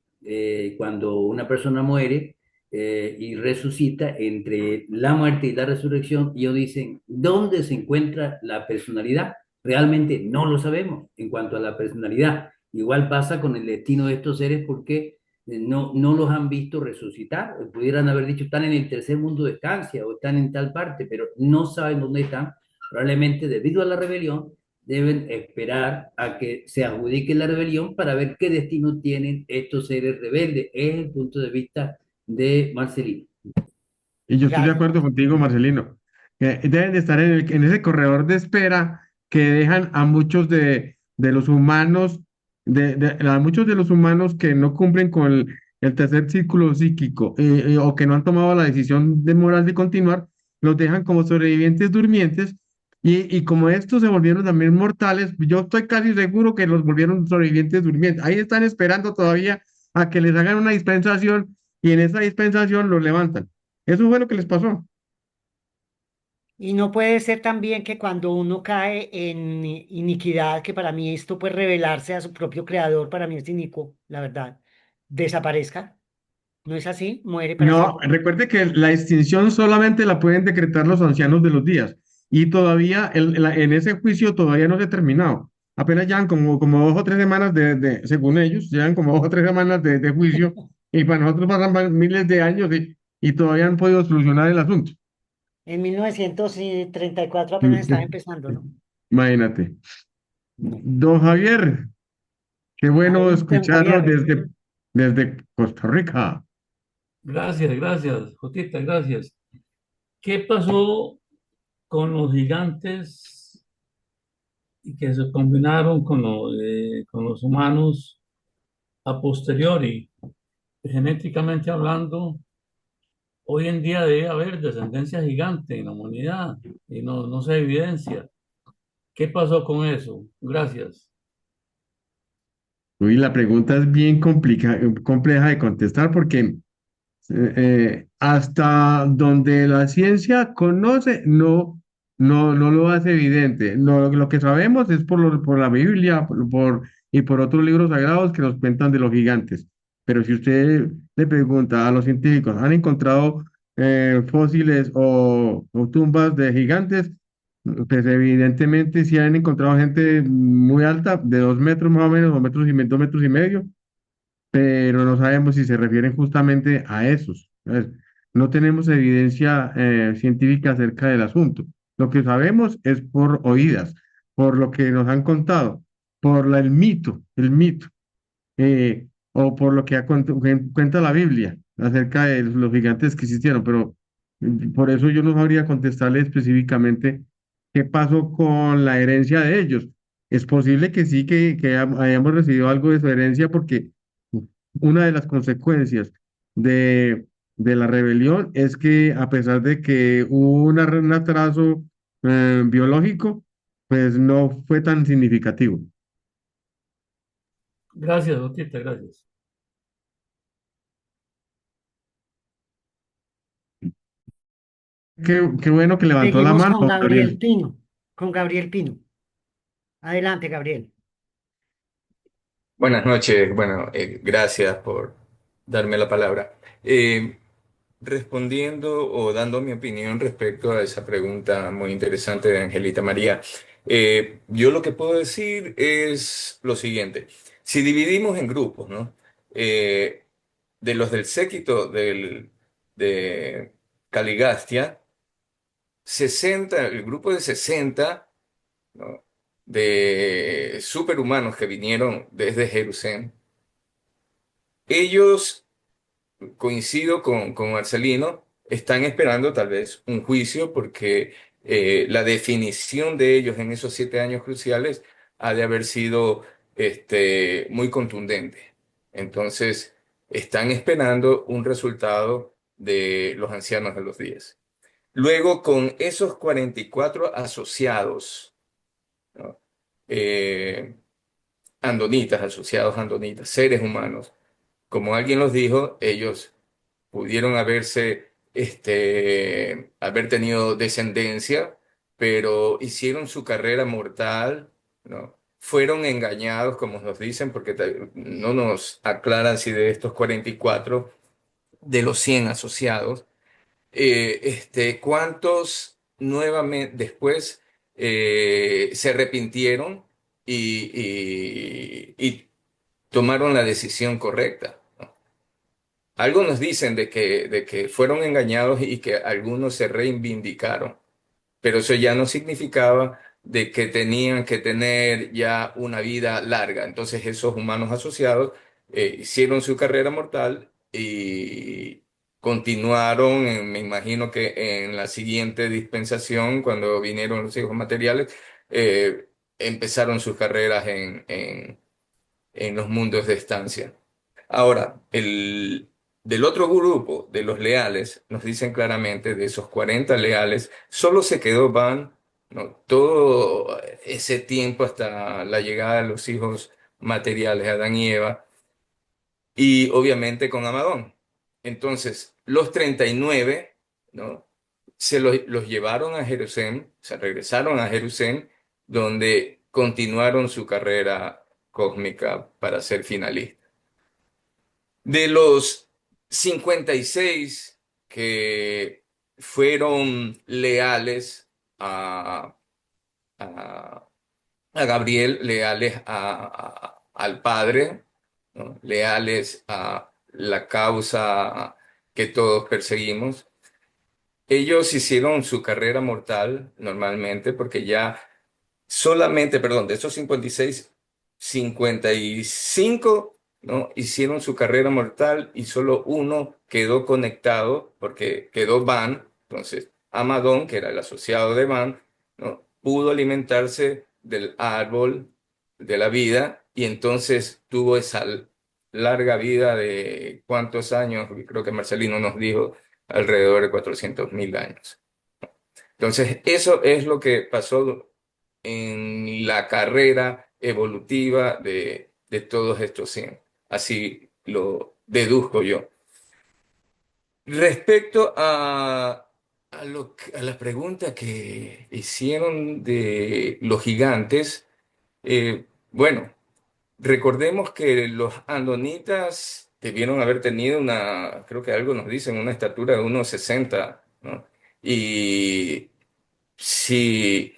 cuando una persona muere y resucita, entre la muerte y la resurrección, ellos dicen, ¿dónde se encuentra la personalidad? Realmente no lo sabemos en cuanto a la personalidad. Igual pasa con el destino de estos seres porque no los han visto resucitar. Pudieran haber dicho, están en el tercer mundo de estancia o están en tal parte, pero no saben dónde están. Probablemente debido a la rebelión, deben esperar a que se adjudique la rebelión para ver qué destino tienen estos seres rebeldes. Es el punto de vista de Marcelino. y yo estoy de Gracias. acuerdo contigo, Marcelino, que deben de estar en ese corredor de espera que dejan a muchos de los humanos, a muchos de los humanos que no cumplen con el tercer círculo psíquico o que no han tomado la decisión de moral de continuar, los dejan como sobrevivientes durmientes y como estos se volvieron también mortales, yo estoy casi seguro que los volvieron sobrevivientes durmientes. Ahí están esperando todavía a que les hagan una dispensación y en esa dispensación los levantan. Eso fue lo que les pasó. Y no puede ser también que cuando uno cae en iniquidad, que para mí esto pues revelarse a su propio creador, para mí es inicuo, la verdad, desaparezca. ¿No es así? Muere para No, siempre. recuerde que la extinción solamente la pueden decretar los ancianos de los días y todavía en ese juicio todavía no se ha terminado. Apenas llevan como 2 o 3 semanas según ellos, llevan como 2 o 3 semanas de juicio y para nosotros pasan miles de años y todavía no han podido solucionar el asunto. En 1934 apenas estaba empezando, ¿no? Imagínate. No. Don Javier, qué bueno Adelante, don escucharlo Javier. desde Costa Rica. Gracias, gracias, Jotita, gracias. ¿Qué pasó con los gigantes y que se combinaron con los humanos a posteriori, genéticamente hablando, hoy en día debe haber descendencia gigante en la humanidad y no se evidencia. ¿Qué pasó con eso? Gracias. Uy, la pregunta es bien compleja de contestar porque hasta donde la ciencia conoce, no lo hace evidente. Lo que sabemos es por la Biblia y por otros libros sagrados que nos cuentan de los gigantes. Pero si usted le pregunta a los científicos, ¿han encontrado fósiles o tumbas de gigantes? Pues evidentemente sí han encontrado gente muy alta, de 2 metros más o menos, 2 metros y medio, pero no sabemos si se refieren justamente a esos. ¿Sabes? No tenemos evidencia científica acerca del asunto. Lo que sabemos es por oídas, por lo que nos han contado, el mito, o por lo que cuenta la Biblia acerca de los gigantes que existieron, pero por eso yo no sabría contestarle específicamente qué pasó con la herencia de ellos. Es posible que sí, que hayamos recibido algo de su herencia porque una de las consecuencias de la rebelión es que a pesar de que hubo un atraso biológico, pues no fue tan significativo. Gracias, Otita, gracias. Qué bueno que levantó la Seguimos mano, con Gabriel Gabriel. Pino, con Gabriel Pino. Adelante, Gabriel. Buenas noches, bueno, gracias por darme la palabra. Respondiendo o dando mi opinión respecto a esa pregunta muy interesante de Angelita María, yo lo que puedo decir es lo siguiente. Si dividimos en grupos, ¿no? De los del séquito de Caligastia, 60, el grupo de 60, ¿no? De superhumanos que vinieron desde Jerusalén, ellos, coincido con Marcelino, están esperando tal vez un juicio porque la definición de ellos en esos 7 años cruciales ha de haber sido muy contundente. Entonces, están esperando un resultado de los ancianos de los días. Luego, con esos 44 asociados, ¿no? Eh, andonitas, asociados andonitas, seres humanos. Como alguien los dijo, ellos pudieron haber tenido descendencia, pero hicieron su carrera mortal, ¿no? Fueron engañados, como nos dicen, porque no nos aclaran si de estos 44 de los 100 asociados, cuántos nuevamente después se arrepintieron y tomaron la decisión correcta, ¿no? Algo nos dicen de que fueron engañados y que algunos se reivindicaron, pero eso ya no significaba de que tenían que tener ya una vida larga. Entonces esos humanos asociados hicieron su carrera mortal y continuaron, me imagino que en la siguiente dispensación, cuando vinieron los hijos materiales, empezaron sus carreras en los mundos de estancia. Ahora, del otro grupo, de los leales, nos dicen claramente, de esos 40 leales, solo se quedó Van, ¿no? Todo ese tiempo hasta la llegada de los hijos materiales, Adán y Eva, y obviamente con Amadón. Entonces, los 39, ¿no? Los llevaron a Jerusalén, se regresaron a Jerusalén, donde continuaron su carrera cósmica para ser finalistas. De los 56 que fueron leales a, a Gabriel, leales al Padre, ¿no? Leales a la causa que todos perseguimos, ellos hicieron su carrera mortal normalmente porque ya solamente, perdón, de esos 56, 55, ¿no? Hicieron su carrera mortal y solo uno quedó conectado porque quedó Van. Entonces, Amadón, que era el asociado de Van, ¿no? Pudo alimentarse del árbol de la vida y entonces tuvo esa larga vida de cuántos años, creo que Marcelino nos dijo alrededor de 400.000 años. Entonces, eso es lo que pasó en la carrera evolutiva de todos estos 100. Así lo deduzco yo. Respecto a la pregunta que hicieron de los gigantes, bueno, recordemos que los andonitas debieron haber tenido creo que algo nos dicen, una estatura de 1,60, ¿no? Y si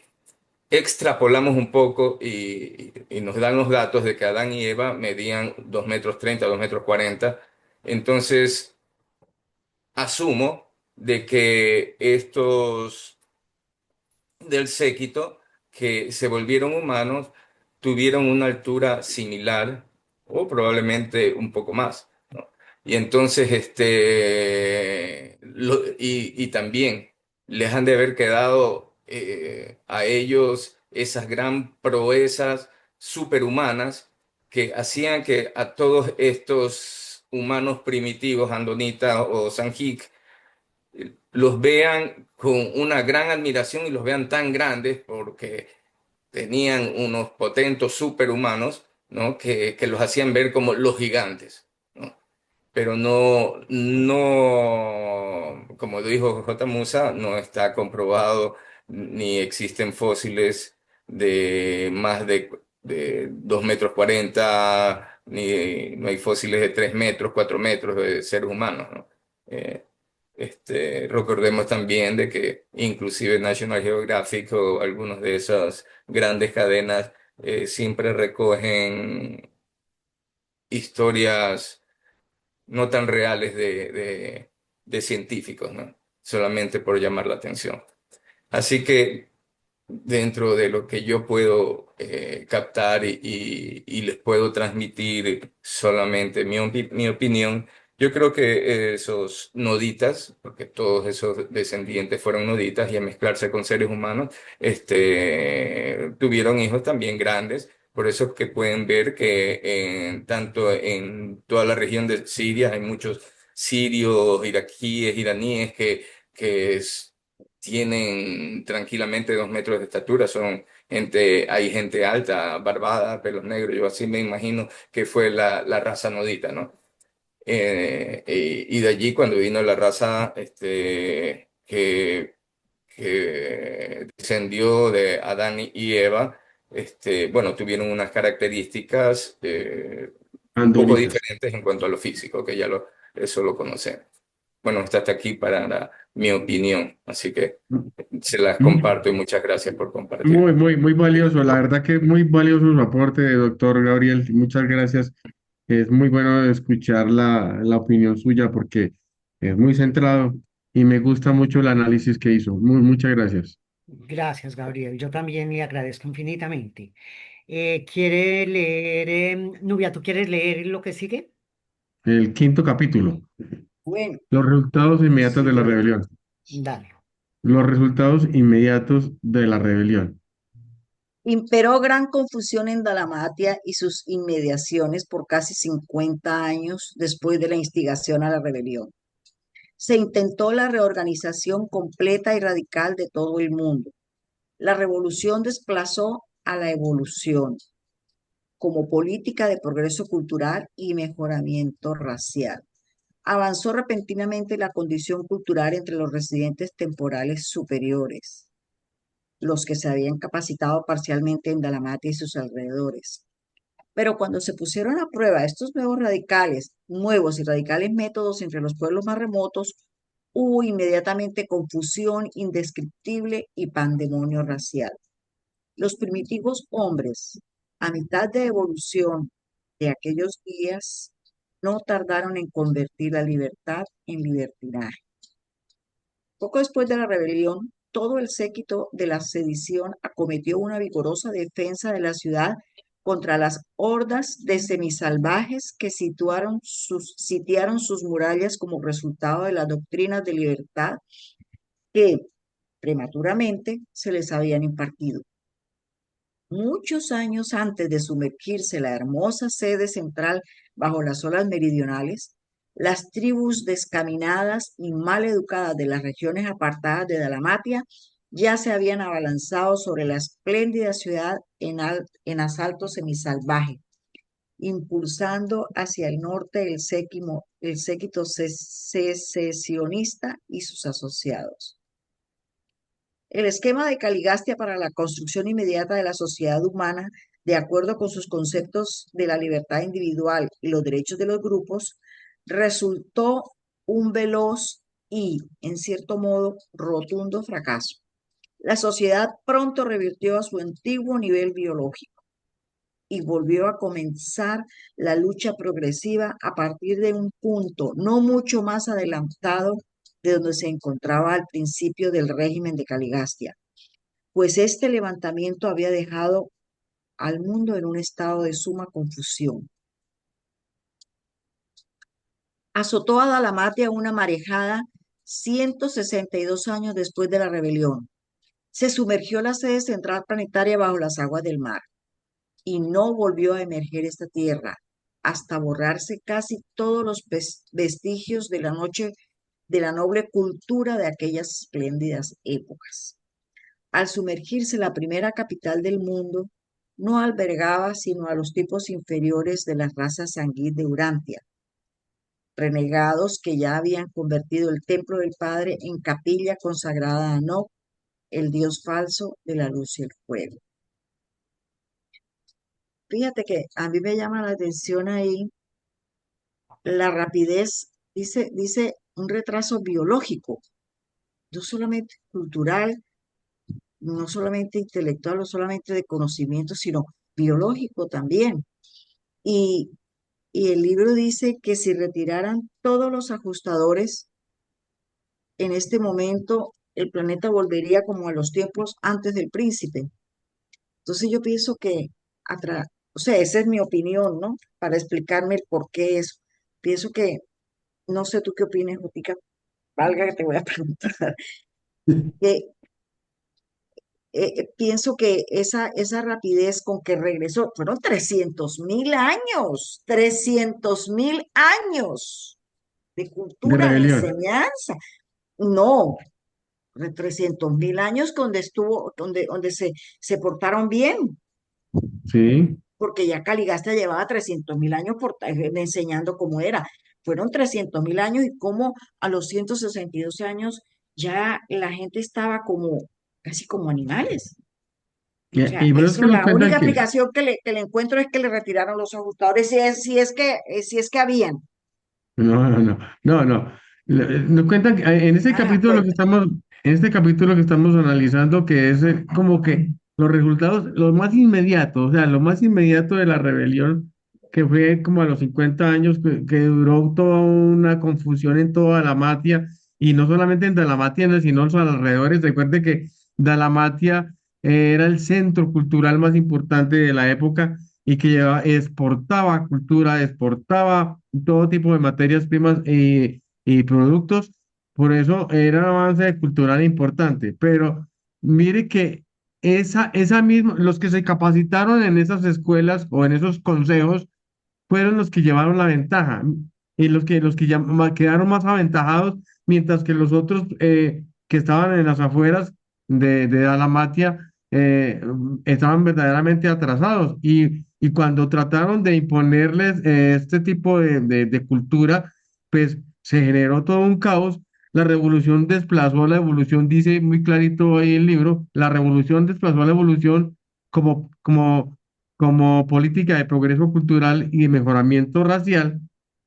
extrapolamos un poco y nos dan los datos de que Adán y Eva medían 2,30 m, 2,40 m, entonces asumo de que estos del séquito que se volvieron humanos tuvieron una altura similar o probablemente un poco más, ¿no? Y entonces, y también les han de haber quedado a ellos esas gran proezas superhumanas que hacían que a todos estos humanos primitivos, Andonita o Sanjik, los vean con una gran admiración y los vean tan grandes porque tenían unos potentos superhumanos, ¿no? Que los hacían ver como los gigantes, ¿no? Pero no, como dijo J. Musa, no está comprobado ni existen fósiles de más de 2,40 m, ni no hay fósiles de 3 metros, 4 metros de seres humanos, ¿no? Recordemos también de que inclusive National Geographic o algunas de esas grandes cadenas siempre recogen historias no tan reales de científicos, ¿no? Solamente por llamar la atención. Así que dentro de lo que yo puedo captar y les puedo transmitir solamente mi opinión, yo creo que esos noditas, porque todos esos descendientes fueron noditas y al mezclarse con seres humanos, tuvieron hijos también grandes. Por eso es que pueden ver que tanto en toda la región de Siria hay muchos sirios, iraquíes, iraníes que tienen tranquilamente 2 metros de estatura, hay gente alta, barbada, pelos negros, yo así me imagino que fue la raza nodita, ¿no? Y de allí cuando vino la raza que descendió de Adán y Eva, bueno, tuvieron unas características un poco Andonitas. diferentes en cuanto a lo físico, que eso lo conocemos. Bueno, está hasta aquí para mi opinión, así que se las comparto y muchas gracias por compartir. Muy, muy, muy valioso. La verdad que muy valioso su aporte, doctor Gabriel. Muchas gracias. Es muy bueno escuchar la opinión suya porque es muy centrado y me gusta mucho el análisis que hizo. Muchas gracias. Gracias, Gabriel. Yo también le agradezco infinitamente. ¿Quiere leer, Nubia, tú quieres leer lo que sigue? El quinto capítulo, Bueno, los resultados inmediatos de la sigue. rebelión. Dale. Los resultados inmediatos de la rebelión. Imperó gran confusión en Dalmacia y sus inmediaciones por casi 50 años después de la instigación a la rebelión. Se intentó la reorganización completa y radical de todo el mundo. La revolución desplazó a la evolución como política de progreso cultural y mejoramiento racial. Avanzó repentinamente la condición cultural entre los residentes temporales superiores, los que se habían capacitado parcialmente en Dalmacia y sus alrededores. Pero cuando se pusieron a prueba estos nuevos y radicales métodos entre los pueblos más remotos, hubo inmediatamente confusión indescriptible y pandemonio racial. Los primitivos hombres, a mitad de evolución de aquellos días, no tardaron en convertir la libertad en libertinaje. Poco después de la rebelión, todo el séquito de la sedición acometió una vigorosa defensa de la ciudad contra las hordas de semisalvajes que sitiaron sus murallas como resultado de las doctrinas de libertad que prematuramente se les habían impartido. Muchos años antes de sumergirse la hermosa sede central bajo las olas meridionales, las tribus descaminadas y mal educadas de las regiones apartadas de Dalmatia ya se habían abalanzado sobre la espléndida ciudad en asalto semisalvaje, impulsando hacia el norte el séquito secesionista y sus asociados. El esquema de Caligastia para la construcción inmediata de la sociedad humana, de acuerdo con sus conceptos de la libertad individual y los derechos de los grupos, resultó un veloz y, en cierto modo, rotundo fracaso. La sociedad pronto revirtió a su antiguo nivel biológico y volvió a comenzar la lucha progresiva a partir de un punto no mucho más adelantado de donde se encontraba al principio del régimen de Caligastia, pues este levantamiento había dejado al mundo en un estado de suma confusión. Azotó a Dalmatia una marejada 162 años después de la rebelión. Se sumergió la sede central planetaria bajo las aguas del mar y no volvió a emerger esta tierra hasta borrarse casi todos los vestigios de la noble cultura de aquellas espléndidas épocas. Al sumergirse la primera capital del mundo, no albergaba sino a los tipos inferiores de la raza sanguínea de Urantia, renegados que ya habían convertido el templo del Padre en capilla consagrada a Nob, el dios falso de la luz y el fuego. Fíjate que a mí me llama la atención ahí la rapidez, dice un retraso biológico, no solamente cultural, no solamente intelectual, no solamente de conocimiento, sino biológico también. Y, y el libro dice que si retiraran todos los ajustadores, en este momento el planeta volvería como a los tiempos antes del príncipe. Entonces yo pienso que, o sea, esa es mi opinión, ¿no? Para explicarme el por qué eso. Pienso que, no sé tú qué opinas, Jotica, valga que te voy a preguntar, que pienso que esa rapidez con que regresó, fueron 300.000 años de de cultura, de rebelión. enseñanza. No, 300.000 años donde se portaron bien, Sí, porque ya Caligasta llevaba 300.000 años enseñando cómo era. Fueron 300.000 años y cómo a los 162 años ya la gente estaba casi como animales. O sea, y por eso es eso, que nos la cuentan única que, explicación que le encuentro es que le retiraron los ajustadores, si es que habían. no, no, no, no, no. Nos cuentan que en este Ajá, capítulo cuenta. en este capítulo que estamos analizando, que es como que los resultados, los más inmediatos, o sea, lo más inmediato de la rebelión, que fue como a los 50 años, que duró toda una confusión en toda Dalmatia, y no solamente en Dalmatia, sino en sus alrededores. Recuerde que Dalmatia era el centro cultural más importante de la época y que exportaba cultura, exportaba todo tipo de materias primas y productos. Por eso era un avance cultural importante. Pero mire que esa misma, los que se capacitaron en esas escuelas o en esos consejos fueron los que llevaron la ventaja y los que ya quedaron más aventajados, mientras que los otros que estaban en las afueras de Dalmatia estaban verdaderamente atrasados. Y cuando trataron de imponerles este tipo de cultura, pues se generó todo un caos. La revolución desplazó a la evolución, dice muy clarito ahí el libro, la revolución desplazó a la evolución como política de progreso cultural y de mejoramiento racial,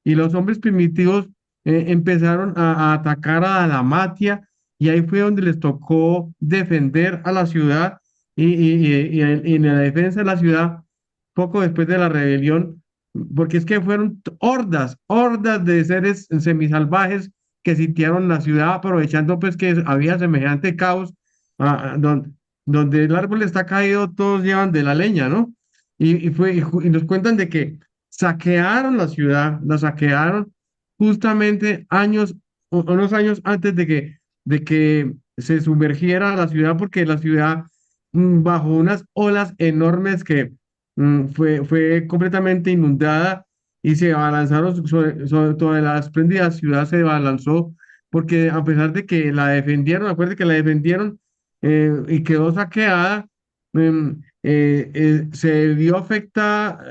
y los hombres primitivos empezaron a atacar a Dalmatia, y ahí fue donde les tocó defender a la ciudad, y en la defensa de la ciudad, poco después de la rebelión, porque es que fueron hordas de seres semisalvajes que sitiaron la ciudad, aprovechando pues que había semejante caos, donde el árbol está caído, todos llevan de la leña, ¿no? Y nos cuentan de que saquearon la ciudad, la saquearon justamente unos años antes de que se sumergiera la ciudad, porque la ciudad, bajo unas olas enormes que fue completamente inundada, y se abalanzaron sobre toda la espléndida ciudad, se abalanzó, porque a pesar de que la defendieron, acuérdense que la defendieron y quedó saqueada, se vio afectada.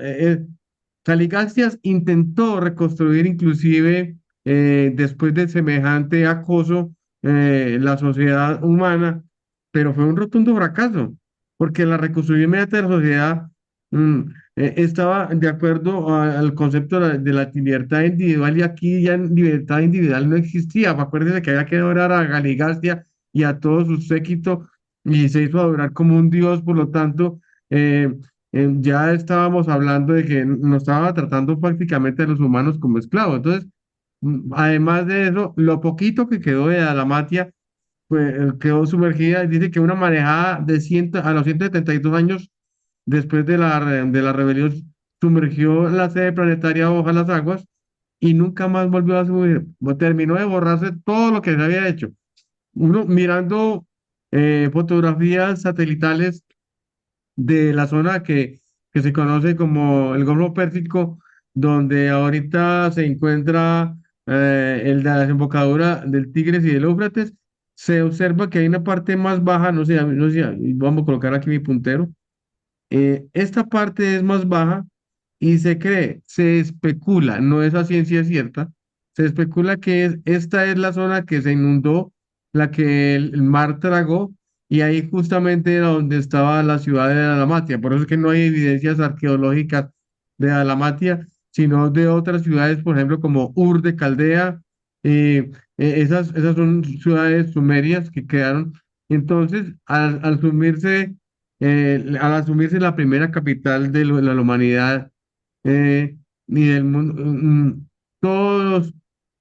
Caligastias intentó reconstruir inclusive después de semejante acoso la sociedad humana, pero fue un rotundo fracaso, porque la reconstrucción inmediata de la sociedad mm, estaba de acuerdo al concepto de la libertad individual, y aquí ya libertad individual no existía. Acuérdense que había que adorar a Galigastia y a todo su séquito, y se hizo adorar como un dios. Por lo tanto, eh, ya estábamos hablando de que nos estaba tratando prácticamente a los humanos como esclavos. Entonces, además de eso, lo poquito que quedó de Dalmacia, pues quedó sumergida. Dice que una marejada de 100, a los 172 años después de la rebelión, sumergió la sede planetaria bajo las aguas y nunca más volvió a subir. Terminó de borrarse todo lo que se había hecho. Uno mirando fotografías satelitales de la zona que se conoce como el Golfo Pérsico, donde ahorita se encuentra la desembocadura del Tigris y del Éufrates. Se observa que hay una parte más baja, no sé, no sé, vamos a colocar aquí mi puntero. Esta parte es más baja y se cree, se especula, no es a ciencia cierta, se especula que esta es la zona que se inundó, la que el mar tragó, y ahí justamente era donde estaba la ciudad de Dalmatia. Por eso es que no hay evidencias arqueológicas de Dalmatia, sino de otras ciudades, por ejemplo, como Ur de Caldea. Esas son ciudades sumerias que quedaron. Entonces, al asumirse la primera capital de la humanidad y del mundo, todos,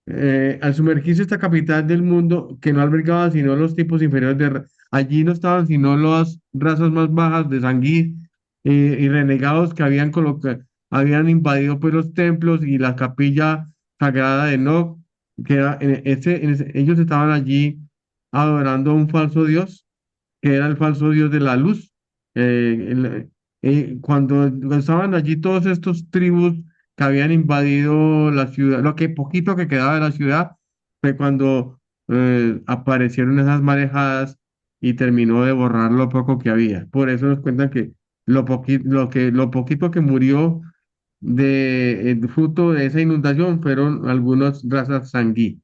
al sumergirse esta capital del mundo, que no albergaba sino los tipos inferiores allí no estaban sino las razas más bajas de Sanguí y renegados que habían invadido pues los templos y la capilla sagrada de Enoch, que era, ellos estaban allí adorando a un falso dios, que era el falso dios de la luz. Cuando estaban allí todos estos tribus que habían invadido la ciudad, lo que poquito que quedaba de la ciudad, fue cuando aparecieron esas marejadas y terminó de borrar lo poco que había. Por eso nos cuentan que lo poquito que murió fruto de esa inundación fueron algunas razas sanguí.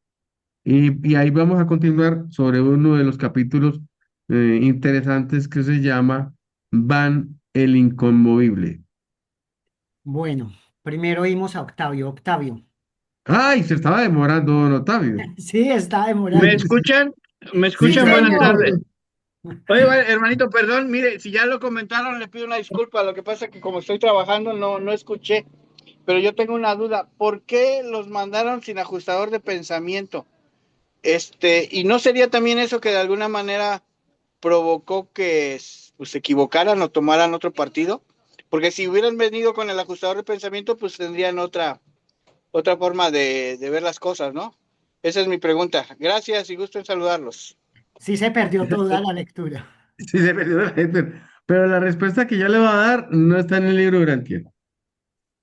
Y ahí vamos a continuar sobre uno de los capítulos interesantes que se llama Van el Inconmovible. Bueno, primero oímos a Octavio. Octavio. ¡Ay! Se estaba demorando, don Otavio. Sí, está ¿Me demorando. escuchan? ¿Me Sí, escuchan? Buenas señor. tardes. Oye, vale, hermanito, perdón, mire, si ya lo comentaron, le pido una disculpa. Lo que pasa es que como estoy trabajando, no escuché. Pero yo tengo una duda. ¿Por qué los mandaron sin ajustador de pensamiento? ¿Y no sería también eso que de alguna manera provocó que pues, se equivocaran o tomaran otro partido? Porque si hubieran venido con el ajustador de pensamiento, pues tendrían otra forma de ver las cosas, ¿no? Esa es mi pregunta. Gracias y gusto en saludarlos. Sí se perdió toda la lectura. Sí, se perdió la gente. Pero la respuesta que yo le voy a dar no está en el libro de Urantia.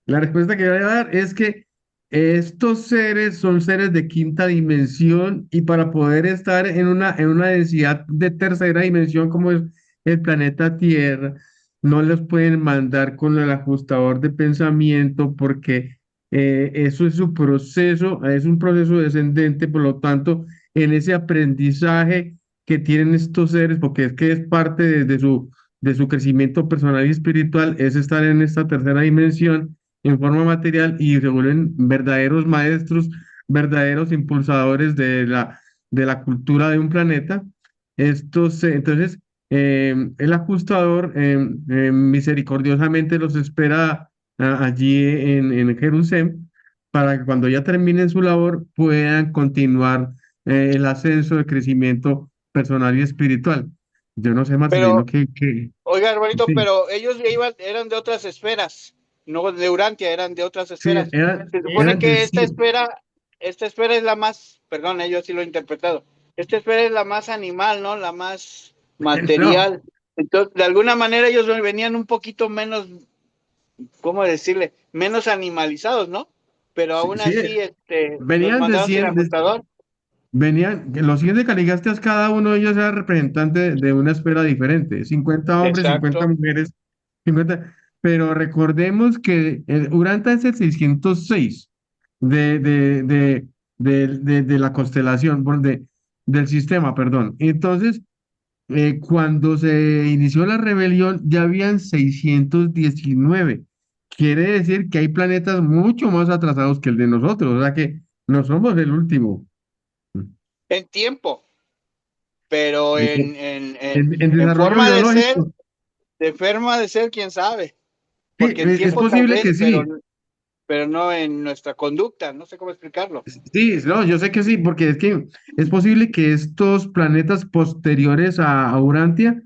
La respuesta que yo le voy a dar es que estos seres son seres de quinta dimensión, y para poder estar en una densidad de tercera dimensión como es el planeta Tierra, no los pueden mandar con el ajustador de pensamiento, porque eso es su proceso, es un proceso descendente. Por lo tanto, en ese aprendizaje que tienen estos seres, porque es que es parte de su crecimiento personal y espiritual, es estar en esta tercera dimensión en forma material, y se vuelven verdaderos maestros, verdaderos impulsadores de la cultura de un planeta. Entonces, el ajustador misericordiosamente los espera allí en Jerusalén, para que cuando ya terminen su labor puedan continuar el ascenso, el crecimiento personal y espiritual. Yo no sé, Marcelino, Pero, oiga, hermanito, sí, pero ellos eran de otras esferas, no de Urantia, eran de otras sí, esferas. Se supone eran del que cielo. esta esfera es la más, perdón, yo así lo he interpretado, esta esfera es la más animal, ¿no? La más No. material. Entonces, de alguna manera ellos venían un poquito ¿cómo decirle? Menos animalizados, ¿no? Pero Sí, aún sí, así, los venían de mandaron sin 100, ajustador. los 100 de Caligastas, cada uno de ellos era representante de una esfera diferente, 50 hombres, 50 Exacto. mujeres, 50, pero recordemos que el Uranta es el 606 de, de, de, de la constelación, del sistema, perdón. Entonces, cuando se inició la rebelión, ya habían 619. Quiere decir que hay planetas mucho más atrasados que el de nosotros, o sea que no somos el último. En tiempo, pero En, en en desarrollo biológico, forma de ser, quién sabe. sí, Porque en es tiempo tal posible vez, que sí. pero no en nuestra conducta, no sé cómo explicarlo. Sí, no, yo sé que sí, porque es que es posible que estos planetas posteriores a Urantia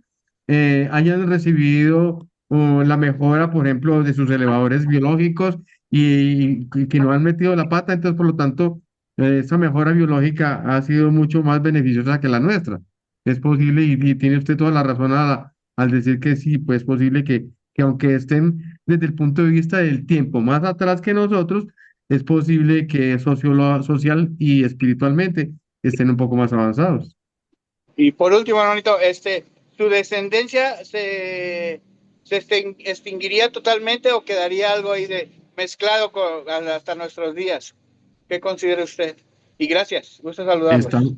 hayan recibido la mejora, por ejemplo, de sus elevadores biológicos y que no han metido la pata, entonces, por lo tanto, esa mejora biológica ha sido mucho más beneficiosa que la nuestra. Es posible, y tiene usted toda la razón al decir que sí, pues es posible que aunque estén desde el punto de vista del tiempo más atrás que nosotros, es posible que social y espiritualmente estén un poco más avanzados. Y por último, hermanito, ¿su descendencia se extinguiría totalmente o quedaría algo ahí de mezclado hasta nuestros días? ¿Qué considera usted? Y gracias, gusto saludarlos. Están,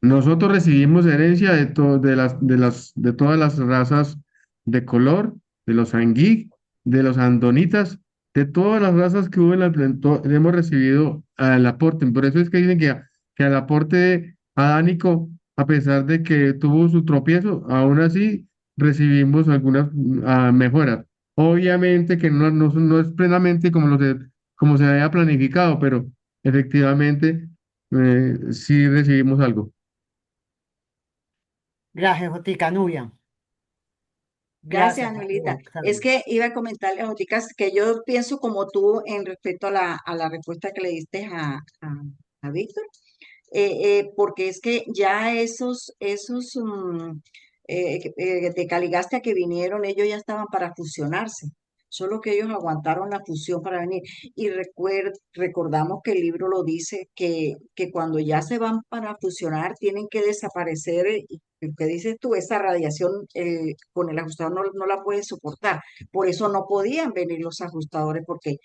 nosotros recibimos herencia de todas las razas de color, de los Anguí, de los Andonitas, de todas las razas que hubo hemos recibido el aporte. Por eso es que dicen que al aporte adánico, a pesar de que tuvo su tropiezo, aún así recibimos algunas mejoras. Obviamente que no es plenamente como se había planificado, pero efectivamente sí recibimos algo. Gracias, Jotica, Nubia. Gracias, Gracias a Anuelita. todos. Es que iba a comentarle a Joticas que yo pienso como tú en respecto a la respuesta que le diste a Víctor. Porque es que ya esos de Caligastia que vinieron, ellos ya estaban para fusionarse, solo que ellos aguantaron la fusión para venir. Y recordamos que el libro lo dice, que cuando ya se van para fusionar, tienen que desaparecer, y lo que dices tú, esa radiación con el ajustador no la pueden soportar. Por eso no podían venir los ajustadores, porque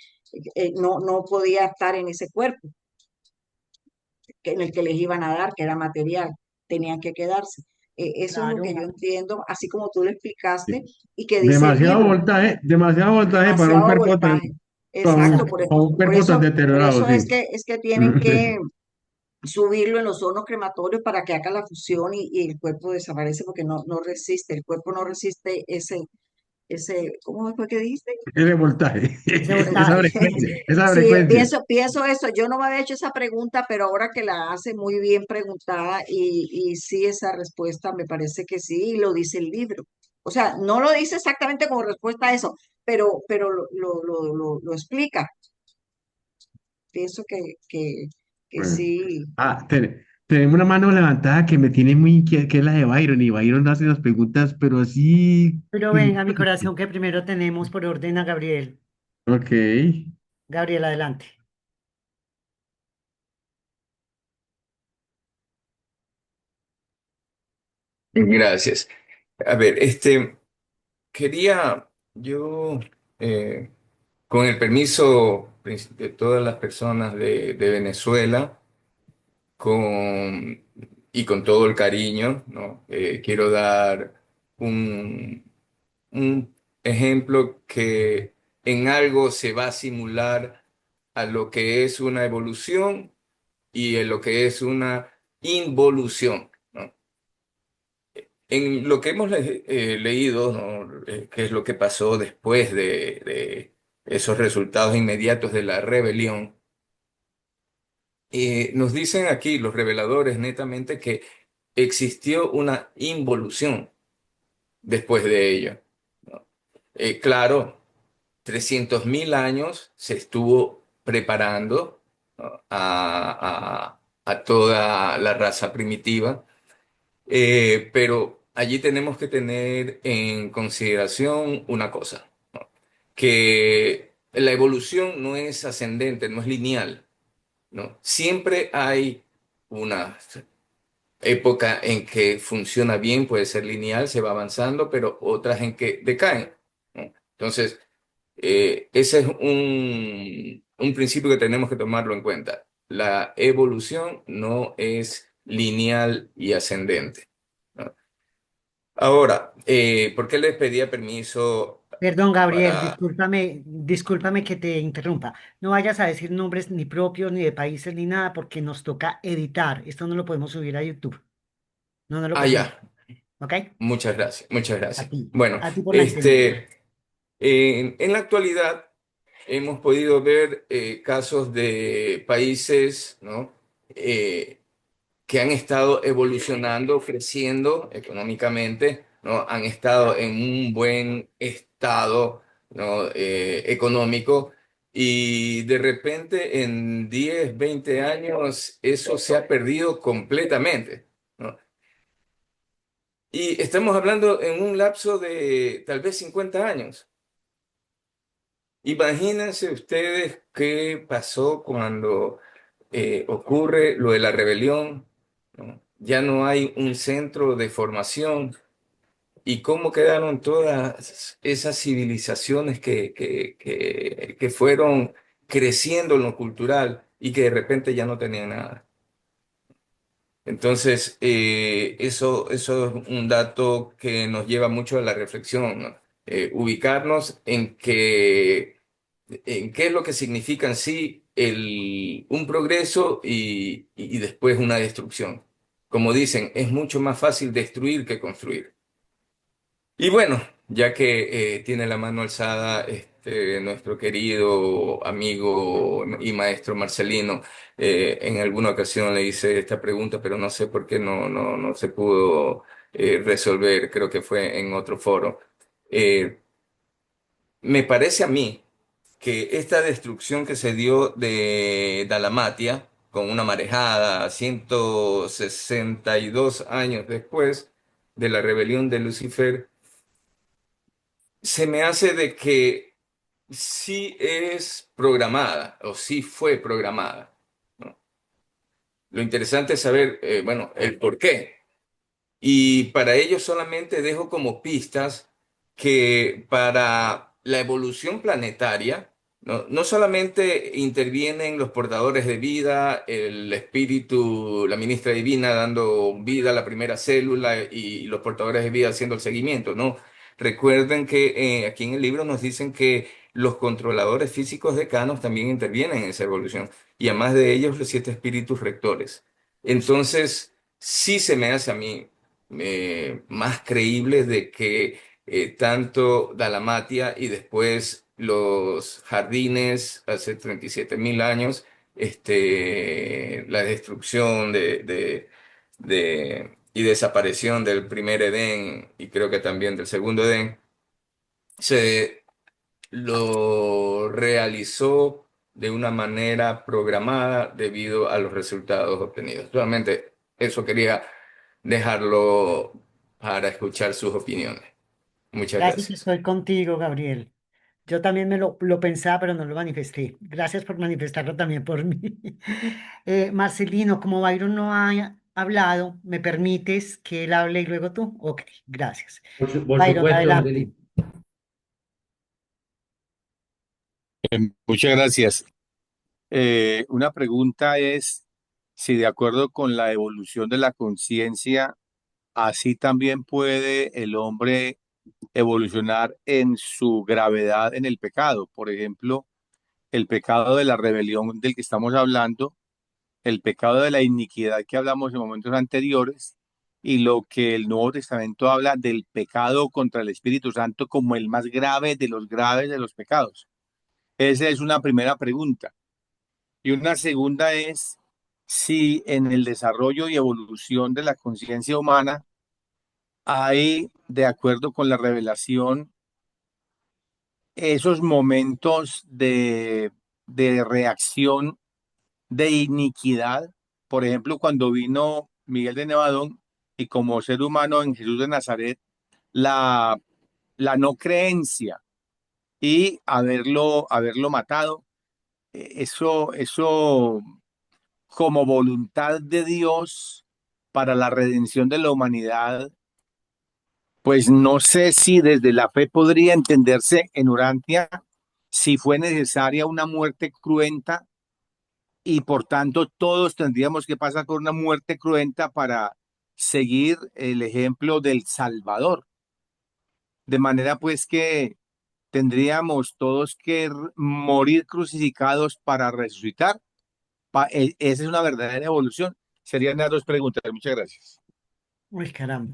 no podía estar en ese cuerpo en el que les iban a dar, que era material, tenían que quedarse. Eso es lo que Claro, yo entiendo, así como tú lo explicaste y que dice el Demasiado libro, voltaje, demasiado voltaje para un demasiado cuerpo voltaje. para Exacto, exacto. un cuerpo tan por deteriorado, eso sí. es que tienen que subirlo en los hornos crematorios para que haga la fusión y el cuerpo desaparece porque no resiste, el cuerpo no resiste ¿cómo fue que dijiste? Ese voltaje, Ese esa voltaje. frecuencia, esa Sí, frecuencia. pienso eso. Yo no me había hecho esa pregunta, pero ahora que la hace muy bien preguntada y sí, esa respuesta me parece que sí, y lo dice el libro. O sea, no lo dice exactamente como respuesta a eso, pero lo explica. Pienso que Bueno. sí. Tenemos una mano levantada que me tiene muy inquieta, que es la de Byron, y Byron hace las preguntas, pero así. Pero venga, mi corazón, que primero tenemos por orden a Gabriel. Ok. Gabriel, adelante. Gracias. A ver, quería yo, eh, con el permiso de todas las personas de Venezuela, con, y con todo el cariño, ¿no? Quiero dar un, un ejemplo que en algo se va a simular a lo que es una evolución y en lo que es una involución, ¿no? En lo que hemos leído, ¿no? Qué es lo que pasó después de esos resultados inmediatos de la rebelión, nos dicen aquí los reveladores netamente que existió una involución después de ello, ¿no? Claro, 300.000 años se estuvo preparando, ¿no? A toda la raza primitiva, pero allí tenemos que tener en consideración una cosa, ¿no? que la evolución no es ascendente, no es lineal, ¿no? Siempre hay una época en que funciona bien, puede ser lineal, se va avanzando, pero otras en que decaen, ¿no? Entonces, ese es un principio que tenemos que tomarlo en cuenta. La evolución no es lineal y ascendente, ¿no? Ahora, ¿por qué les pedía permiso Perdón, Gabriel, para... discúlpame que te interrumpa. No vayas a decir nombres ni propios, ni de países, ni nada, porque nos toca editar. Esto no lo podemos subir a YouTube. No lo Ah, podemos. ya, ¿Ok? muchas gracias, muchas A gracias. ti. Bueno, A ti por la enseñanza. en la actualidad hemos podido ver casos de países, ¿no? Que han estado evolucionando, creciendo económicamente, ¿no? Han estado en un buen estado, ¿no? Económico, y de repente en 10, 20 años eso se ha perdido completamente, ¿no? Y estamos hablando en un lapso de tal vez 50 años. Imagínense ustedes qué pasó cuando ocurre lo de la rebelión, ¿no? Ya no hay un centro de formación y cómo quedaron todas esas civilizaciones que fueron creciendo en lo cultural y que de repente ya no tenían nada. Entonces, eso es un dato que nos lleva mucho a la reflexión, ¿no? Ubicarnos en qué es lo que significa en sí un progreso y después una destrucción. Como dicen, es mucho más fácil destruir que construir. Y bueno, ya que tiene la mano alzada nuestro querido amigo y maestro Marcelino, en alguna ocasión le hice esta pregunta, pero no sé por qué no se pudo resolver, creo que fue en otro foro. Eh, Me parece a mí que esta destrucción que se dio de Dalmatia, con una marejada 162 años después de la rebelión de Lucifer, se me hace de que sí es programada o sí fue programada, ¿no? Lo interesante es saber, bueno, el por qué. Y para ello solamente dejo como pistas que para la evolución planetaria, no solamente intervienen los portadores de vida, el espíritu, la ministra divina dando vida a la primera célula y los portadores de vida haciendo el seguimiento, ¿no? Recuerden que aquí en el libro nos dicen que los controladores físicos decanos también intervienen en esa evolución, y además de ellos los 7 espíritus rectores. Entonces, sí se me hace a mí más creíbles de que tanto Dalmatia y después los jardines hace 37.000 años, la destrucción y desaparición del primer Edén y creo que también del segundo Edén, se lo realizó de una manera programada debido a los resultados obtenidos. Solamente eso quería dejarlo para escuchar sus opiniones. Muchas Casi que gracias. estoy contigo, Gabriel. Yo también lo pensaba, pero no lo manifesté. Gracias por manifestarlo también por mí. Marcelino, como Byron no ha hablado, ¿me permites que él hable y luego tú? Ok, gracias. Por Byron, supuesto, adelante. Angelina. Muchas gracias. Una pregunta es si de acuerdo con la evolución de la conciencia, así también puede el hombre evolucionar en su gravedad en el pecado. Por ejemplo, el pecado de la rebelión del que estamos hablando, el pecado de la iniquidad que hablamos en momentos anteriores, y lo que el Nuevo Testamento habla del pecado contra el Espíritu Santo como el más grave de los graves de los pecados. Esa es una primera pregunta. Y una segunda es si en el desarrollo y evolución de la conciencia humana hay, de acuerdo con la revelación, esos momentos de reacción de iniquidad. Por ejemplo, cuando vino Miguel de Nevadón y como ser humano en Jesús de Nazaret, la, la no creencia y haberlo matado. Eso como voluntad de Dios para la redención de la humanidad, pues no sé si desde la fe podría entenderse en Urantia si fue necesaria una muerte cruenta y por tanto todos tendríamos que pasar por una muerte cruenta para seguir el ejemplo del Salvador. De manera pues que tendríamos todos que morir crucificados para resucitar. Esa es una verdadera evolución. Serían las dos preguntas. Muchas gracias. Uy, caramba.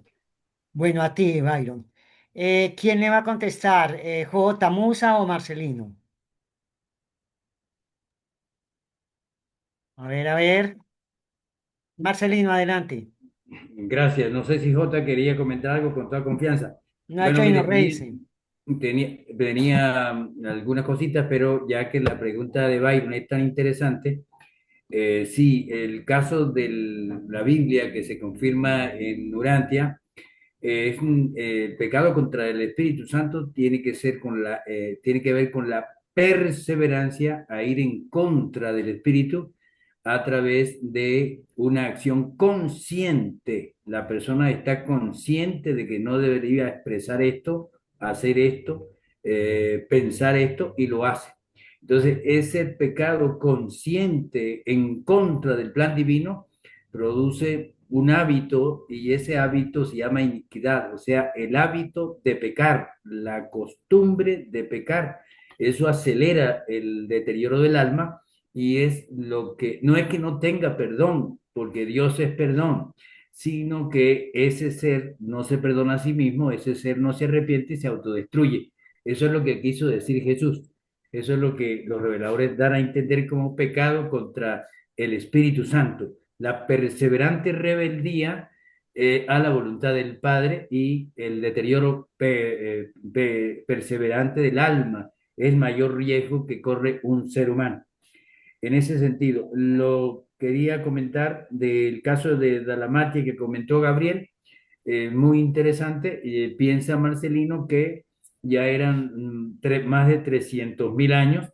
Bueno, a ti, Byron. ¿Quién le va a contestar? ¿J. Musa o Marcelino? A ver, a ver. Marcelino, adelante. Gracias. No sé si Jota quería comentar algo con toda confianza. Bueno, Nacho y no mire, reírse. tenía algunas cositas, pero ya que la pregunta de Byron es tan interesante, sí, el caso de la Biblia que se confirma en Urantia, el pecado contra el Espíritu Santo tiene que ser tiene que ver con la perseverancia a ir en contra del Espíritu a través de una acción consciente. La persona está consciente de que no debería expresar esto, hacer esto, pensar esto y lo hace. Entonces, ese pecado consciente en contra del plan divino produce un hábito y ese hábito se llama iniquidad, o sea, el hábito de pecar, la costumbre de pecar. Eso acelera el deterioro del alma y es lo que, no es que no tenga perdón, porque Dios es perdón, sino que ese ser no se perdona a sí mismo, ese ser no se arrepiente y se autodestruye. Eso es lo que quiso decir Jesús. Eso es lo que los reveladores dan a entender como pecado contra el Espíritu Santo, la perseverante rebeldía a la voluntad del Padre y el deterioro perseverante del alma es mayor riesgo que corre un ser humano. En ese sentido, lo quería comentar del caso de Dalamatia que comentó Gabriel, muy interesante. Piensa Marcelino que ya eran más de 300.000 años.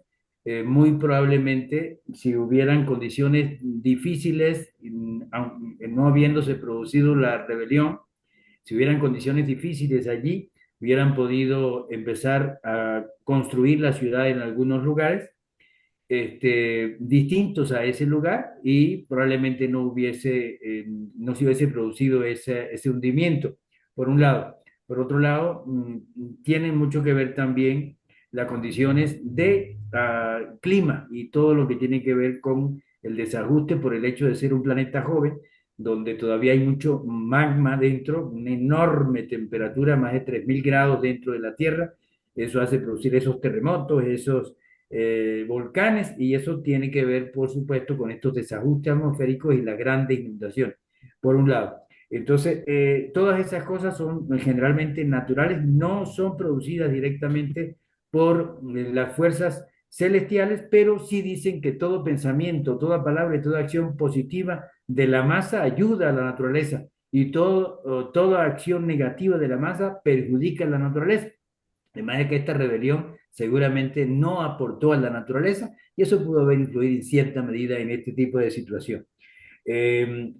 Muy probablemente, si hubieran condiciones difíciles, no habiéndose producido la rebelión, si hubieran condiciones difíciles allí, hubieran podido empezar a construir la ciudad en algunos lugares distintos a ese lugar y probablemente no se hubiese producido ese hundimiento, por un lado. Por otro lado, tienen mucho que ver también las condiciones de clima y todo lo que tiene que ver con el desajuste por el hecho de ser un planeta joven, donde todavía hay mucho magma dentro, una enorme temperatura, más de 3.000 grados dentro de la Tierra. Eso hace producir esos terremotos, esos volcanes, y eso tiene que ver, por supuesto, con estos desajustes atmosféricos y la grande inundación, por un lado. Entonces, todas esas cosas son generalmente naturales, no son producidas directamente por las fuerzas celestiales, pero sí dicen que todo pensamiento, toda palabra y toda acción positiva de la masa ayuda a la naturaleza y toda acción negativa de la masa perjudica a la naturaleza. De manera que esta rebelión seguramente no aportó a la naturaleza y eso pudo haber influido en cierta medida en este tipo de situación.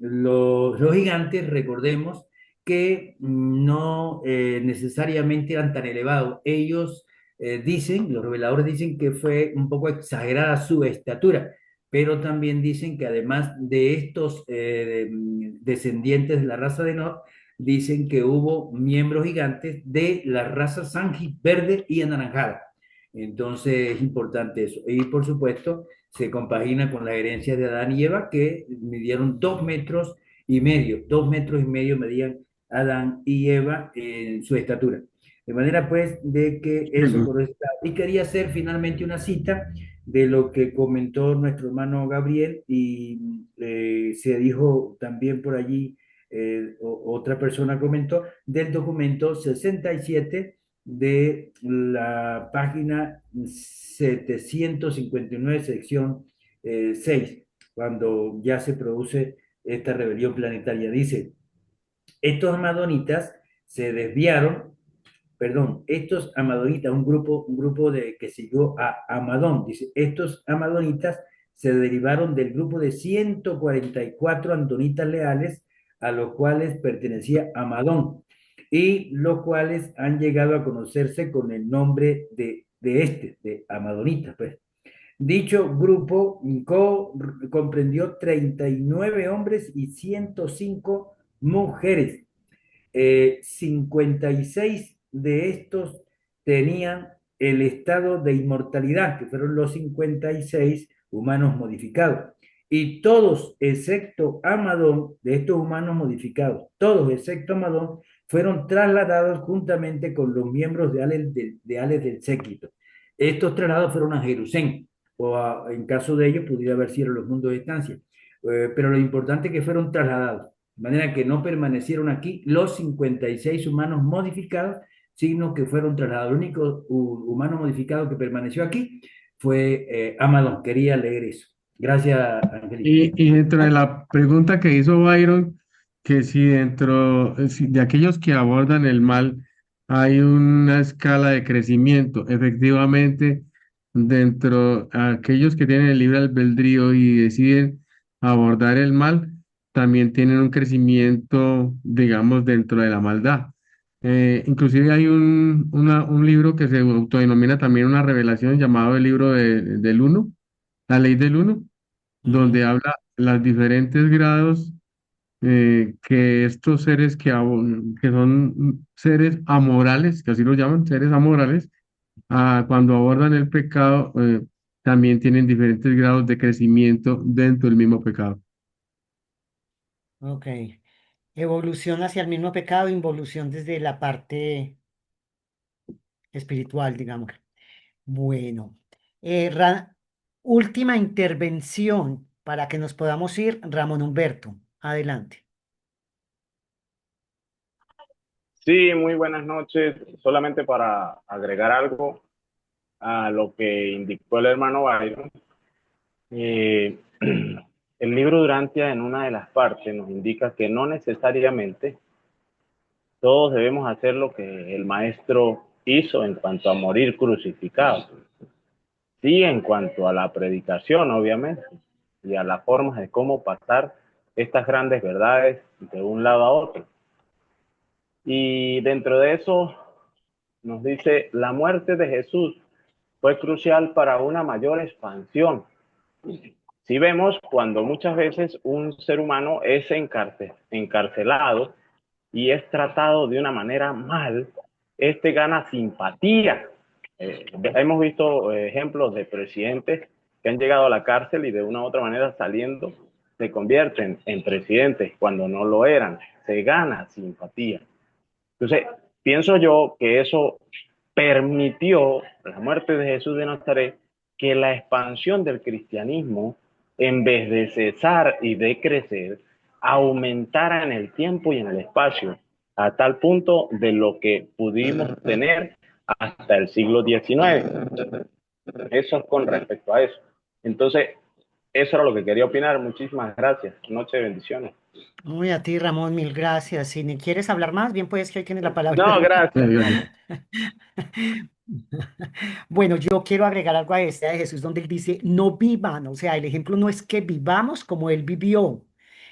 Los gigantes, recordemos que no necesariamente eran tan elevados. Ellos dicen, los reveladores dicen que fue un poco exagerada su estatura, pero también dicen que además de estos descendientes de la raza de Nod, dicen que hubo miembros gigantes de la raza Sanji verde y anaranjada. Entonces es importante eso. Y por supuesto, se compagina con la herencia de Adán y Eva, que midieron 2,5 metros. 2,5 metros medían Adán y Eva en su estatura. De manera pues de que eso por eso. Y quería hacer finalmente una cita de lo que comentó nuestro hermano Gabriel y se dijo también por allí, otra persona comentó, del documento 67 de la página 759, sección 6, cuando ya se produce esta rebelión planetaria. Dice, estos amadonitas se desviaron perdón, estos amadonitas, un grupo de, que siguió a Amadón, dice, estos amadonitas se derivaron del grupo de 144 andonitas leales a los cuales pertenecía Amadón y los cuales han llegado a conocerse con el nombre de amadonitas, pues. Dicho grupo comprendió 39 hombres y 105 mujeres. 56 de estos tenían el estado de inmortalidad, que fueron los 56 humanos modificados. Y todos, excepto Amadón, de estos humanos modificados, todos, excepto Amadón, fueron trasladados juntamente con los miembros de Ales del séquito. Estos traslados fueron a Jerusalén, en caso de ellos, pudiera haber sido los mundos de estancia. Pero lo importante es que fueron trasladados, de manera que no permanecieron aquí los 56 humanos modificados, sino que fueron trasladados. El único humano modificado que permaneció aquí fue Amadón. Quería leer eso. Gracias, Angélica. Y dentro de la pregunta que hizo Byron, que si si de aquellos que abordan el mal hay una escala de crecimiento, efectivamente, dentro de aquellos que tienen el libre albedrío y deciden abordar el mal, también tienen un crecimiento, digamos, dentro de la maldad. Inclusive hay un libro que se autodenomina también una revelación llamado el libro del uno, la ley del uno, donde habla los diferentes grados que estos seres que son seres amorales, que así lo llaman, seres amorales, cuando abordan el pecado, también tienen diferentes grados de crecimiento dentro del mismo pecado. Ok. Evolución hacia el mismo pecado, involución desde la parte espiritual, digamos. Bueno, última intervención para que nos podamos ir, Ramón Humberto. Adelante. Sí, muy buenas noches. Solamente para agregar algo a lo que indicó el hermano Byron. El libro Durantia en una de las partes nos indica que no necesariamente todos debemos hacer lo que el maestro hizo en cuanto a morir crucificado. Sí, en cuanto a la predicación, obviamente, y a las formas de cómo pasar estas grandes verdades de un lado a otro. Y dentro de eso nos dice, la muerte de Jesús fue crucial para una mayor expansión. Si vemos cuando muchas veces un ser humano es encarcelado y es tratado de una manera mal, este gana simpatía. Hemos visto ejemplos de presidentes que han llegado a la cárcel y de una u otra manera saliendo se convierten en presidentes cuando no lo eran. Se gana simpatía. Entonces, pienso yo que eso permitió, la muerte de Jesús de Nazaret, que la expansión del cristianismo, en vez de cesar y de crecer, aumentara en el tiempo y en el espacio, a tal punto de lo que pudimos tener hasta el siglo XIX. Eso es con respecto a eso. Entonces, eso era lo que quería opinar. Muchísimas gracias. Noche de bendiciones. Muy a ti, Ramón, mil gracias. Si ni quieres hablar más, bien puedes que hoy tienes la palabra. No, gracias. Bueno, yo quiero agregar algo a este de Jesús, donde él dice, no vivan, o sea, el ejemplo no es que vivamos como él vivió,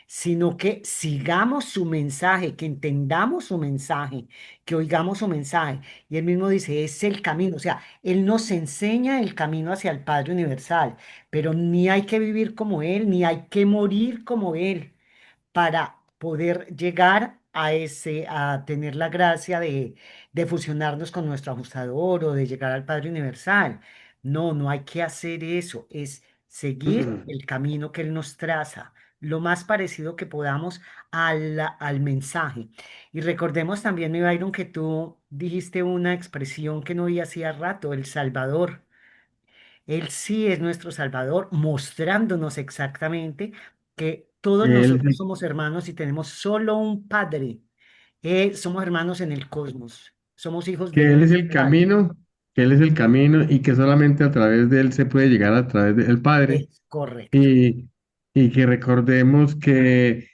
sino que sigamos su mensaje, que entendamos su mensaje, que oigamos su mensaje. Y él mismo dice, es el camino, o sea, él nos enseña el camino hacia el Padre Universal, pero ni hay que vivir como él, ni hay que morir como él para poder llegar a tener la gracia de fusionarnos con nuestro ajustador o de llegar al Padre Universal. No, no hay que hacer eso, es seguir el camino que Él nos traza, lo más parecido que podamos al mensaje. Y recordemos también, mi Byron, que tú dijiste una expresión que no oí hacía rato, el Salvador. Él sí es nuestro Salvador, mostrándonos exactamente que todos Él, nosotros somos hermanos y tenemos solo un Padre. Somos hermanos en el cosmos, somos hijos que del Él es mismo el Padre. camino, que Él es el camino y que solamente a través de Él se puede llegar a través del Padre. Es correcto. Y, y que recordemos que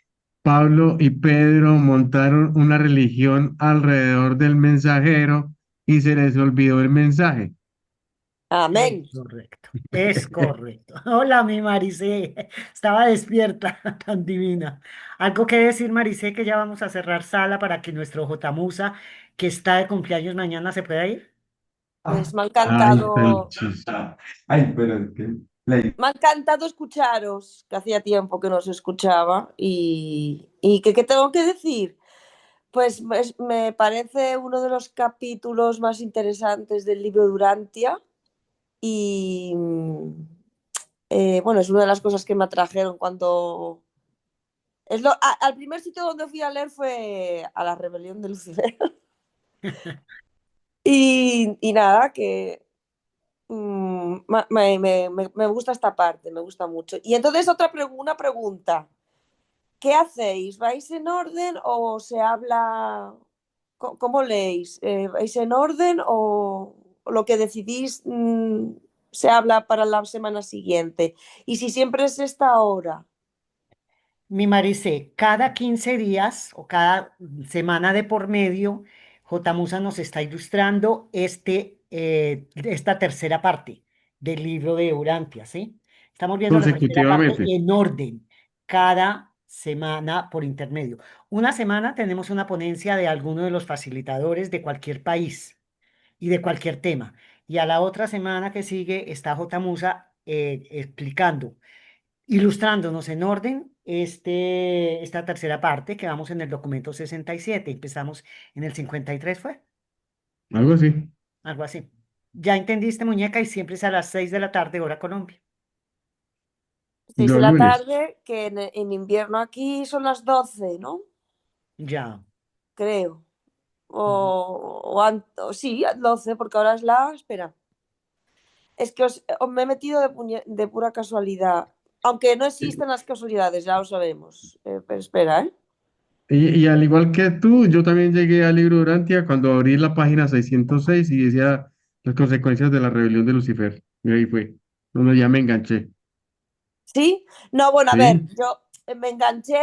Pablo y Pedro montaron una religión alrededor del mensajero y se les olvidó el mensaje. Amén. Es correcto. Hola, mi Maricé. Estaba despierta, tan divina. ¿Algo que decir, Maricé, que ya vamos a cerrar sala para que nuestro Jotamusa, que está de cumpleaños mañana, se pueda ir? Pues Ay, tan chistoso. Ay, pero es que me ha encantado escucharos, que hacía tiempo que no os escuchaba. Y ¿qué tengo que decir? Pues me parece uno de los capítulos más interesantes del libro Durantia y bueno, es una de las cosas que me atrajeron cuando... al primer sitio donde fui a leer fue a la rebelión de Lucifer. Y nada, que me gusta esta parte, me gusta mucho. Y entonces una pregunta. ¿Qué hacéis? ¿Vais en orden o se habla? ¿Cómo leéis? ¿Vais en orden o lo que decidís se habla para la semana siguiente? Y si siempre es esta hora. Mi Maricé, cada 15 días o cada semana de por medio, J. Musa nos está ilustrando esta tercera parte del libro de Urantia, ¿sí? Estamos viendo la tercera parte consecutivamente. en orden, cada semana por intermedio. Una semana tenemos una ponencia de alguno de los facilitadores de cualquier país y de cualquier tema. Y a la otra semana que sigue está J. Musa explicando, ilustrándonos en orden esta tercera parte que vamos en el documento 67. Empezamos en el 53, ¿fue? Algo así. Algo así. ¿Ya entendiste, muñeca? Y siempre es a las 6 de la tarde, hora Colombia. 6 de Los la lunes. tarde, que en invierno aquí son las 12, ¿no? Ya. Creo. Ujú. O sí, 12, porque ahora es la... Espera. Es que me he metido de pura casualidad. Aunque no existen las casualidades, ya lo sabemos. Pero espera, ¿eh? Y al igual que tú, yo también llegué al libro Durantia cuando abrí la página 606 y decía las consecuencias de la rebelión de Lucifer. Y ahí fue, donde ya me enganché. ¿Sí? No, bueno, a ver, ¿Sí? yo me enganché,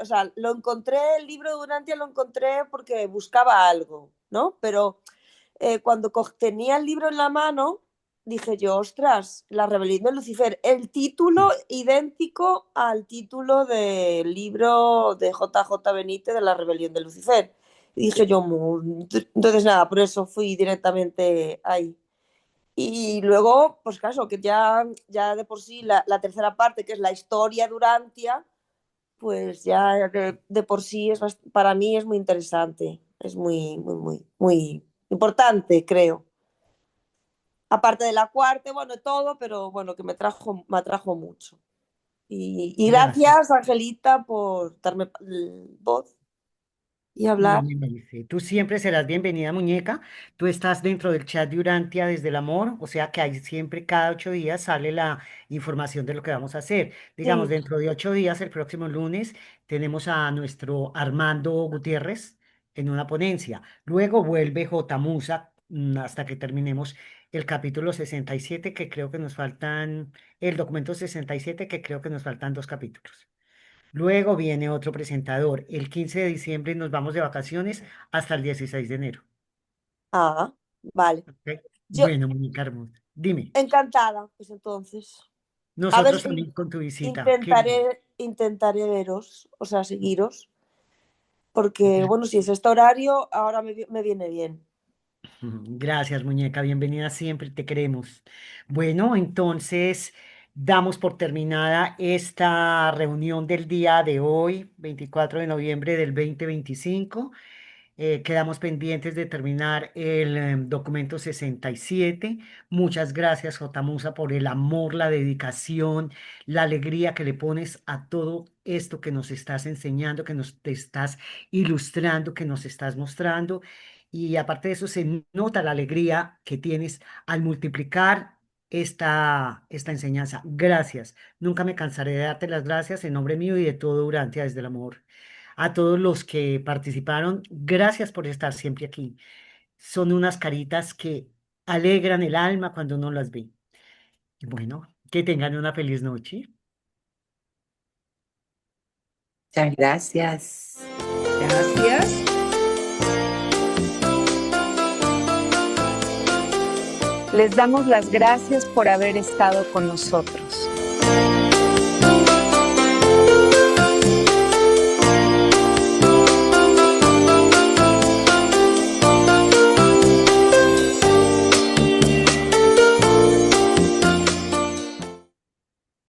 o sea, lo encontré, el libro de Durantia lo encontré porque buscaba algo, ¿no? Pero cuando tenía el libro en la mano, dije yo, ostras, La rebelión de Lucifer, el título idéntico al título del libro de JJ Benítez de La rebelión de Lucifer. Y dije yo, entonces nada, por eso fui directamente ahí. Y luego, pues claro, que ya de por sí la tercera parte, que es la historia Durantia, pues ya de por sí para mí es muy interesante, es muy importante, creo. Aparte de la cuarta, bueno, todo, pero bueno, que me atrajo mucho. Y Gracias. gracias, Angelita, por darme voz y No, hablar. mi Maricé, tú siempre serás bienvenida, muñeca. Tú estás dentro del chat de Urantia desde el amor, o sea que ahí siempre, cada 8 días, sale la información de lo que vamos a hacer. Digamos, Sí. dentro de 8 días, el próximo lunes, tenemos a nuestro Armando Gutiérrez en una ponencia. Luego vuelve J. Musa hasta que terminemos el capítulo 67, que creo que nos faltan, el documento 67, que creo que nos faltan 2 capítulos. Luego viene otro presentador. El 15 de diciembre nos vamos de vacaciones hasta el 16 de enero. Ah, vale. ¿Ok? Yo Bueno, Mónica hermosa, dime. encantada, pues entonces. A ver, Nosotros también con tu visita. intentaré veros, o sea, seguiros, porque bueno, si es este horario, ahora me viene bien. Gracias, muñeca. Bienvenida siempre. Te queremos. Bueno, entonces damos por terminada esta reunión del día de hoy, 24 de noviembre del 2025. Quedamos pendientes de terminar el documento 67. Muchas gracias, J. Musa, por el amor, la dedicación, la alegría que le pones a todo esto que nos estás enseñando, que nos te estás ilustrando, que nos estás mostrando. Y aparte de eso, se nota la alegría que tienes al multiplicar esta enseñanza. Gracias. Nunca me cansaré de darte las gracias en nombre mío y de todo Urantia desde el amor. A todos los que participaron, gracias por estar siempre aquí. Son unas caritas que alegran el alma cuando uno las ve. Y bueno, que tengan una feliz noche. Muchas gracias. Gracias. Les damos las gracias por haber estado con nosotros.